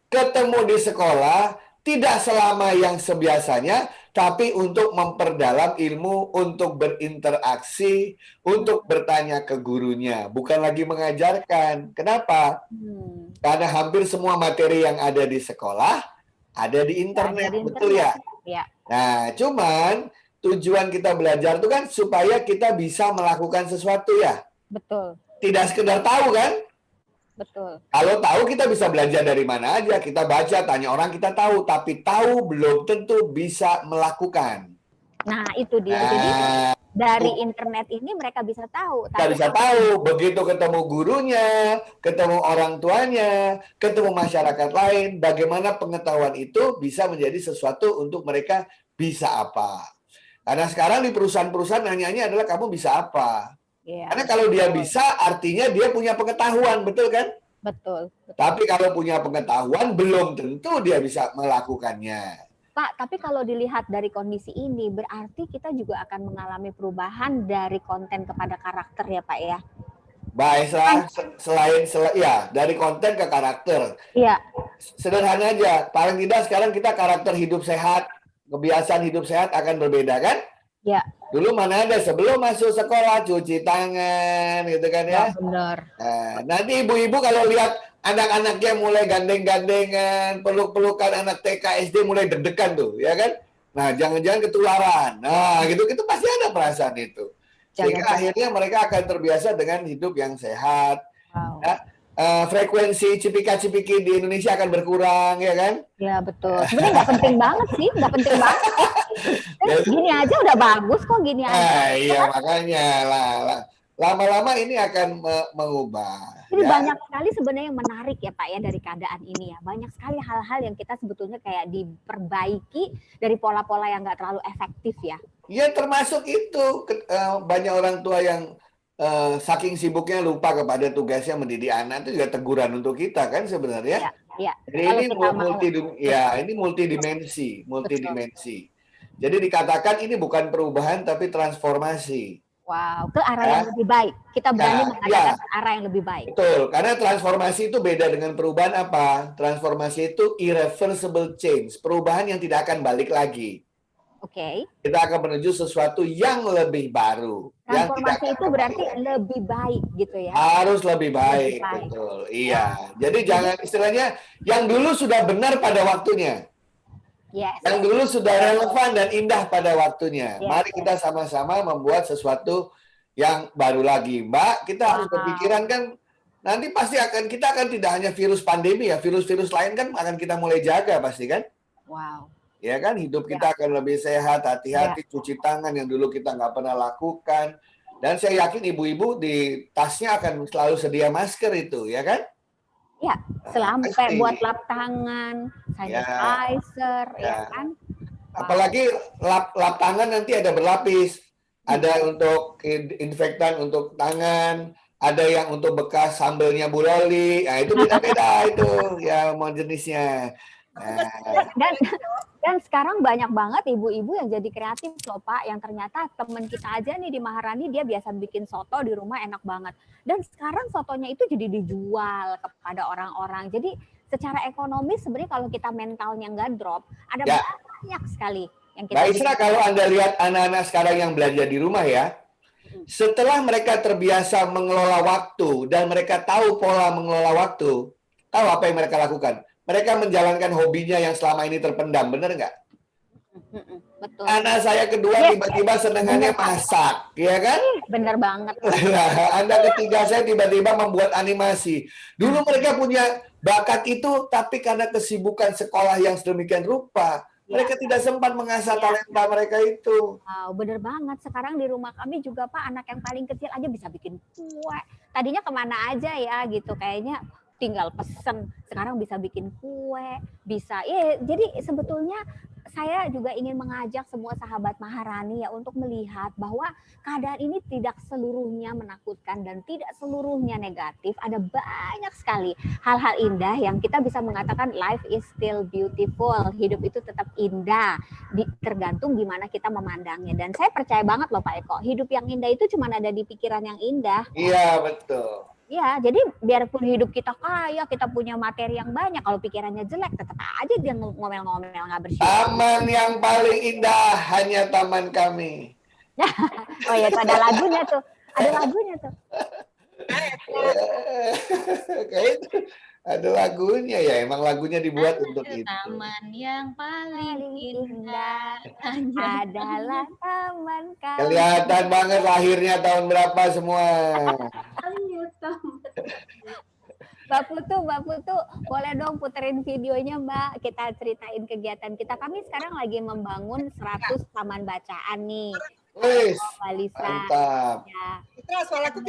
ketemu di sekolah tidak selama yang sebiasanya, tapi untuk memperdalam ilmu, untuk berinteraksi, untuk bertanya ke gurunya, bukan lagi mengajarkan. Kenapa? Karena hampir semua materi yang ada di sekolah ada di internet, betul ya? Ya. Nah, cuman tujuan kita belajar itu kan supaya kita bisa melakukan sesuatu ya. Betul. Tidak sekedar tahu kan? Betul. Kalau tahu kita bisa belajar dari mana aja, kita baca, tanya orang kita tahu, tapi tahu belum tentu bisa melakukan. Nah, itu dia. Jadi dari internet ini mereka bisa tahu. Kita bisa tahu, begitu ketemu gurunya, ketemu orang tuanya, ketemu masyarakat lain, bagaimana pengetahuan itu bisa menjadi sesuatu untuk mereka bisa apa. Karena sekarang di perusahaan-perusahaan nanyanya adalah kamu bisa apa. Karena kalau dia bisa, artinya dia punya pengetahuan, betul kan? Betul. Tapi kalau punya pengetahuan, belum tentu dia bisa melakukannya. Pak, tapi kalau dilihat dari kondisi ini, berarti kita juga akan mengalami perubahan dari konten kepada karakter ya Pak ya? Baiklah, ya dari konten ke karakter. Iya. Sederhana aja, paling tidak sekarang kita karakter hidup sehat, kebiasaan hidup sehat akan berbeda kan? Ya. Dulu mana ada sebelum masuk sekolah cuci tangan gitu kan ya? Benar. Nah, nanti ibu-ibu kalau lihat anak-anaknya mulai gandeng-gandengan, peluk-pelukan anak TK SD mulai deg-degan tuh, ya kan? Nah, jangan-jangan ketularan. Nah, gitu pasti ada perasaan itu. Sehingga akhirnya mereka akan terbiasa dengan hidup yang sehat. Wow. Ya. Frekuensi cipika-cipiki di Indonesia akan berkurang, ya kan? Ya, betul. Sebenarnya nggak penting banget sih, nggak penting banget. Gini aja udah bagus kok, gini aja. Iya, makanya lah. Lama-lama ini akan mengubah. Jadi ya. banyak sekali sebenarnya yang menarik ya Pak ya dari keadaan ini ya. Banyak sekali hal-hal yang kita sebetulnya kayak diperbaiki dari pola-pola yang nggak terlalu efektif ya. Ya termasuk itu banyak orang tua yang saking sibuknya lupa kepada tugasnya mendidik anak, itu juga teguran untuk kita kan sebenarnya. Ya. Jadi ini multidimensi. Jadi dikatakan ini bukan perubahan tapi transformasi. Wow, ke arah yang lebih baik. Kita berani mengatakan ke arah yang lebih baik. Betul, karena transformasi itu beda dengan perubahan apa? Transformasi itu irreversible change, perubahan yang tidak akan balik lagi. Oke. Kita akan menuju sesuatu yang lebih baru. Transformasi itu berarti lebih baik gitu ya? Harus lebih baik, betul. Iya. Jadi jangan istilahnya yang dulu sudah benar pada waktunya. Yes. Yang dulu sudah relevan dan indah pada waktunya. Yes. Mari kita sama-sama membuat sesuatu yang baru lagi, Mbak. Kita harus berpikiran kan nanti pasti kita akan tidak hanya virus pandemi ya, virus-virus lain kan akan kita mulai jaga pasti kan? Wow. Ya kan, hidup kita akan lebih sehat, hati-hati, cuci tangan yang dulu kita nggak pernah lakukan. Dan saya yakin ibu-ibu di tasnya akan selalu sedia masker itu, ya kan? Ya, sampai buat lap tangan, sanitizer, ya kan? Apalagi lap tangan nanti ada berlapis. Ada untuk infektan untuk tangan, ada yang untuk bekas sambelnya Bu Loli. Nah, itu beda-beda itu, ya mau jenisnya. Dan sekarang banyak banget ibu-ibu yang jadi kreatif loh Pak, yang ternyata temen kita aja nih di Maharani dia biasa bikin soto di rumah enak banget. Dan sekarang sotonya itu jadi dijual kepada orang-orang. Jadi secara ekonomis sebenarnya kalau kita mentalnya nggak drop, ada banyak sekali yang kita. Mbak Isra, kalau Anda lihat anak-anak sekarang yang belajar di rumah ya, setelah mereka terbiasa mengelola waktu dan mereka tahu pola mengelola waktu, tahu apa yang mereka lakukan? Mereka menjalankan hobinya yang selama ini terpendam, benar nggak? Betul. Anak saya kedua tiba-tiba senengannya masak, ya kan? Bener banget. Anak ketiga saya tiba-tiba membuat animasi. Dulu mereka punya bakat itu, tapi karena kesibukan sekolah yang sedemikian rupa, mereka tidak sempat mengasah talenta mereka itu. Wow, bener banget. Sekarang di rumah kami juga Pak, anak yang paling kecil aja bisa bikin kue. Tadinya kemana aja ya gitu, kayaknya tinggal pesen. Sekarang bisa bikin kue, bisa. Ya, jadi sebetulnya saya juga ingin mengajak semua sahabat Maharani ya untuk melihat bahwa keadaan ini tidak seluruhnya menakutkan dan tidak seluruhnya negatif. Ada banyak sekali hal-hal indah yang kita bisa mengatakan life is still beautiful. Hidup itu tetap indah, tergantung gimana kita memandangnya. Dan saya percaya banget loh Pak Eko, hidup yang indah itu cuma ada di pikiran yang indah. Iya, betul. Ya, jadi biarpun hidup kita kaya, kita punya materi yang banyak, kalau pikirannya jelek, tetap aja dia ngomel-ngomel, nggak bersyukur. Taman yang paling indah hanya taman kami. Oh ya, ada lagunya tuh. Ada lagunya tuh. Ada lagunya ya, emang lagunya dibuat untuk itu. Taman yang paling indah adalah taman kami. Kelihatan banget lahirnya tahun berapa semua. Mbak Putu, boleh dong puterin videonya Mbak, kita ceritain kegiatan kita. Kami sekarang lagi membangun 100 taman bacaan nih. Wih, Mbak Lisa. mantap. Ya. Suaraku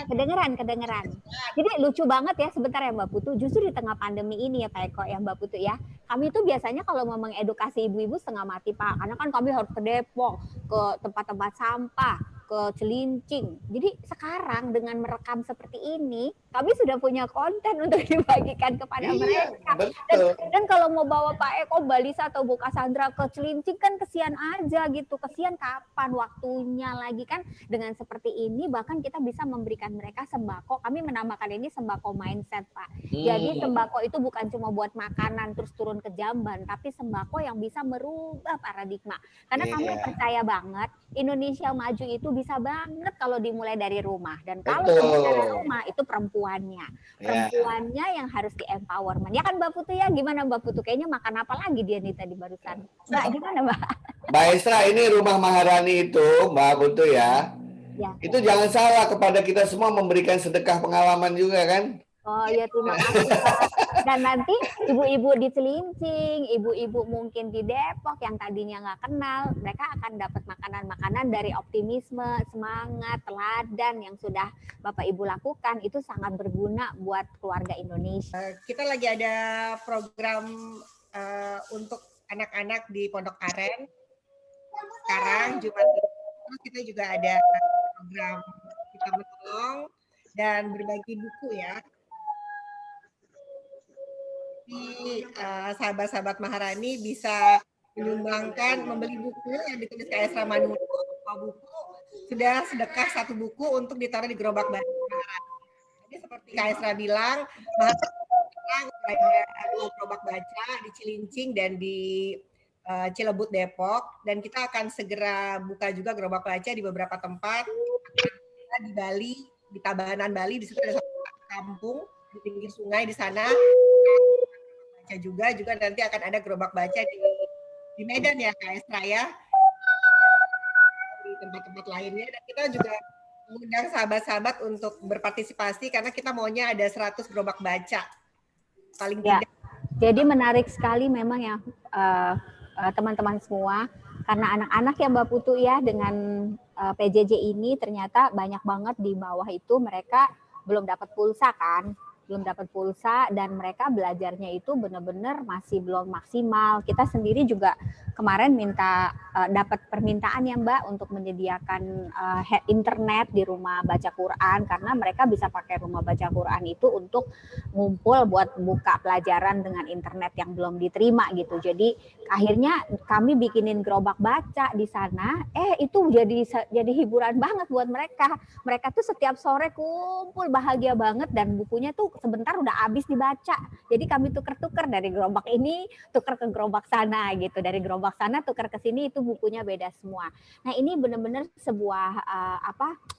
Kedengeran. Jadi lucu banget ya sebentar ya Mbak Putu. Justru di tengah pandemi ini ya Pak Eko ya Mbak Putu ya. Kami tuh biasanya kalau mau mengedukasi ibu-ibu setengah mati Pak. Karena kan kami harus ke Depok, ke tempat-tempat sampah, ke Cilincing. Jadi sekarang dengan merekam seperti ini, kami sudah punya konten untuk dibagikan kepada mereka. Dan kalau mau bawa Pak Eko, Mbak Lisa atau Bu Cassandra ke Cilincing kan kesian aja gitu. Kesian kapan waktunya lagi kan. Dengan seperti ini bahkan kita bisa memberikan mereka sembako. Kami menamakan ini sembako mindset Pak. Jadi sembako itu bukan cuma buat makanan terus turun ke jamban, tapi sembako yang bisa merubah paradigma. Karena kami percaya banget Indonesia maju itu bisa banget kalau dimulai dari rumah. Dan kalau dimulai dari rumah itu perempuannya. Perempuannya yang harus di-empowerment. Ya kan Mbak Putu ya? Gimana Mbak Putu? Kayaknya makan apa lagi dia nih tadi barusan. Mbak gimana Mbak? Mbak Esra, ini rumah Maharani itu Mbak Putu ya. Itu jangan salah, kepada kita semua memberikan sedekah pengalaman juga kan. Oh ya, terima kasih Pak. Dan nanti ibu-ibu di Cilincing, ibu-ibu mungkin di Depok yang tadinya nggak kenal, mereka akan dapat makanan-makanan dari optimisme, semangat, teladan yang sudah Bapak Ibu lakukan. Itu sangat berguna buat keluarga Indonesia. Kita lagi ada program untuk anak-anak di Pondok Aren. Sekarang Jumat terus kita juga ada program kita menolong dan berbagi buku ya. Sahabat-sahabat Maharani bisa menyumbangkan, membeli buku yang ditulis Kak Esra Manulu, buku sudah sedekah 1 buku untuk ditaruh di gerobak baca Maharani. Jadi seperti Kak Esra bilang, Maharani ada gerobak baca di Cilincing dan di Cilebut Depok, dan kita akan segera buka juga gerobak baca di beberapa tempat di Bali, di Tabanan Bali, di situ ada satu kampung di pinggir sungai di sana. Juga nanti akan ada gerobak baca di Medan ya Kak Esra ya, di tempat-tempat lainnya, dan kita juga mengundang sahabat-sahabat untuk berpartisipasi karena kita maunya ada 100 gerobak baca paling tidak. Jadi menarik sekali memang ya teman-teman semua, karena anak-anak ya Mbak Putu ya dengan PJJ ini ternyata banyak banget di bawah itu mereka belum dapat pulsa kan. Belum dapat pulsa dan mereka belajarnya itu benar-benar masih belum maksimal. Kita sendiri juga kemarin minta dapat permintaan ya Mbak untuk menyediakan internet di rumah baca Quran, karena mereka bisa pakai rumah baca Quran itu untuk ngumpul buat buka pelajaran dengan internet yang belum diterima gitu. Jadi akhirnya kami bikinin gerobak baca di sana. Itu jadi hiburan banget buat mereka. Mereka tuh setiap sore kumpul bahagia banget dan bukunya tuh sebentar udah habis dibaca. Jadi kami tuker-tuker dari gerobak ini, tuker ke gerobak sana gitu. Dari gerobak sana tuker ke sini, itu bukunya beda semua. Nah, ini benar-benar sebuah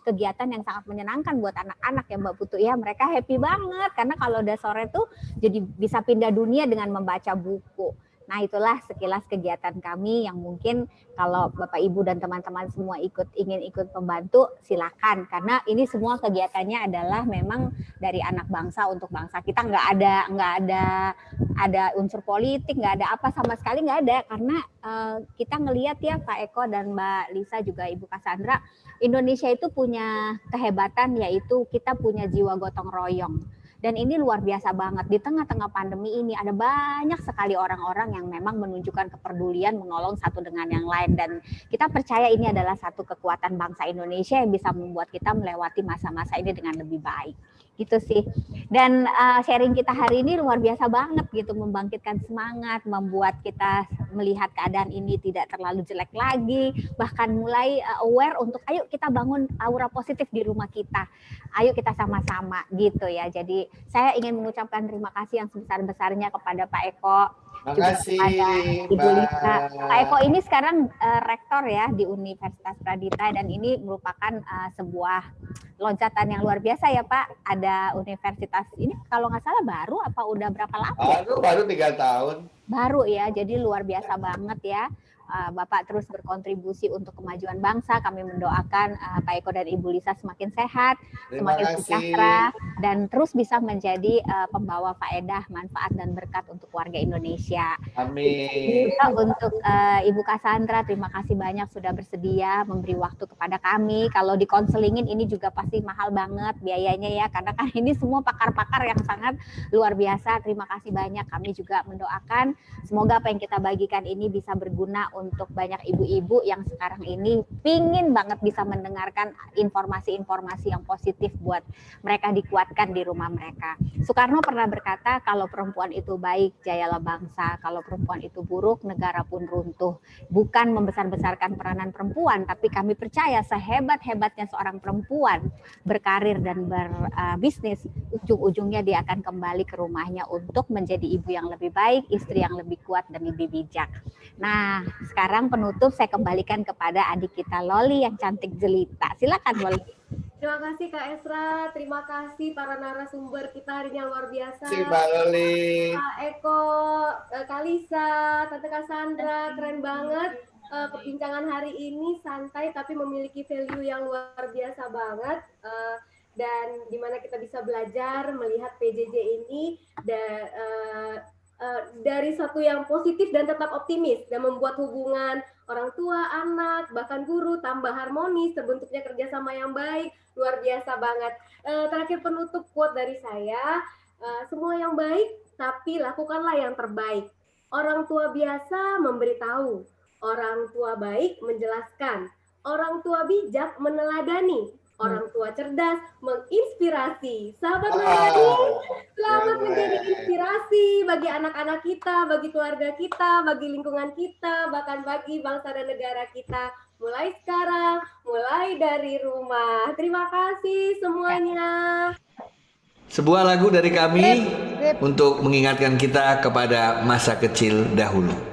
kegiatan yang sangat menyenangkan buat anak-anak ya Mbak Putu ya. Mereka happy banget karena kalau udah sore tuh jadi bisa pindah dunia dengan membaca buku. Nah, itulah sekilas kegiatan kami yang mungkin kalau Bapak Ibu dan teman-teman semua ingin ikut membantu, silakan. Karena ini semua kegiatannya adalah memang dari anak bangsa untuk bangsa. Kita nggak ada unsur politik, nggak ada apa sama sekali, nggak ada. Karena kita ngelihat ya Pak Eko dan Mbak Lisa juga Ibu Cassandra, Indonesia itu punya kehebatan yaitu kita punya jiwa gotong royong. Dan ini luar biasa banget. Di tengah-tengah pandemi ini ada banyak sekali orang-orang yang memang menunjukkan kepedulian menolong satu dengan yang lain. Dan kita percaya ini adalah satu kekuatan bangsa Indonesia yang bisa membuat kita melewati masa-masa ini dengan lebih baik. Gitu sih. Dan sharing kita hari ini luar biasa banget gitu, membangkitkan semangat, membuat kita melihat keadaan ini tidak terlalu jelek lagi, bahkan mulai aware untuk ayo kita bangun aura positif di rumah kita. Ayo kita sama-sama gitu ya. Jadi saya ingin mengucapkan terima kasih yang sebesar-besarnya kepada Pak Eko. Terima kasih, Ibu Lisa. Pak Eko ini sekarang rektor ya di Universitas Pradita, dan ini merupakan sebuah loncatan yang luar biasa ya Pak. Ada universitas ini kalau nggak salah baru apa udah berapa lama? Baru 3 tahun. Baru ya, jadi luar biasa banget ya. Bapak terus berkontribusi untuk kemajuan bangsa. Kami mendoakan Pak Eko dan Ibu Lisa semakin sehat, semakin sejahtera, dan terus bisa menjadi pembawa faedah, manfaat, dan berkat untuk warga Indonesia. Amin. Juga untuk Ibu Cassandra, terima kasih banyak sudah bersedia memberi waktu kepada kami. Kalau di konselingin ini juga pasti mahal banget biayanya ya, karena kan ini semua pakar-pakar yang sangat luar biasa. Terima kasih banyak. Kami juga mendoakan semoga apa yang kita bagikan ini bisa berguna untuk banyak ibu-ibu yang sekarang ini pingin banget bisa mendengarkan informasi-informasi yang positif buat mereka dikuatkan di rumah mereka. Soekarno pernah berkata, kalau perempuan itu baik, jayalah bangsa. Kalau perempuan itu buruk, negara pun runtuh. Bukan membesar-besarkan peranan perempuan, tapi kami percaya sehebat-hebatnya seorang perempuan berkarir dan berbisnis, ujung-ujungnya dia akan kembali ke rumahnya untuk menjadi ibu yang lebih baik, istri yang lebih kuat dan lebih bijak. Nah, sekarang penutup saya kembalikan kepada adik kita Loli yang cantik jelita. Silakan Loli. Terima kasih Kak Esra, terima kasih para narasumber kita hari ini yang luar biasa. Terima kasih Mbak Loli. Kak Eko, Kak Lisa, Tante Cassandra, keren banget. Perbincangan hari ini santai tapi memiliki value yang luar biasa banget. Dan dimana kita bisa belajar melihat PJJ ini dari satu yang positif dan tetap optimis dan membuat hubungan orang tua, anak, bahkan guru tambah harmonis, terbentuknya kerjasama yang baik, luar biasa banget. Terakhir penutup quote dari saya, semua yang baik tapi lakukanlah yang terbaik. Orang tua biasa memberitahu, orang tua baik menjelaskan, orang tua bijak meneladani, orang tua cerdas menginspirasi. Sahabat Maharani, selamat menjadi inspirasi bagi anak-anak kita, bagi keluarga kita, bagi lingkungan kita, bahkan bagi bangsa dan negara kita. Mulai sekarang, mulai dari rumah. Terima kasih semuanya. Sebuah lagu dari kami untuk mengingatkan kita kepada masa kecil dahulu.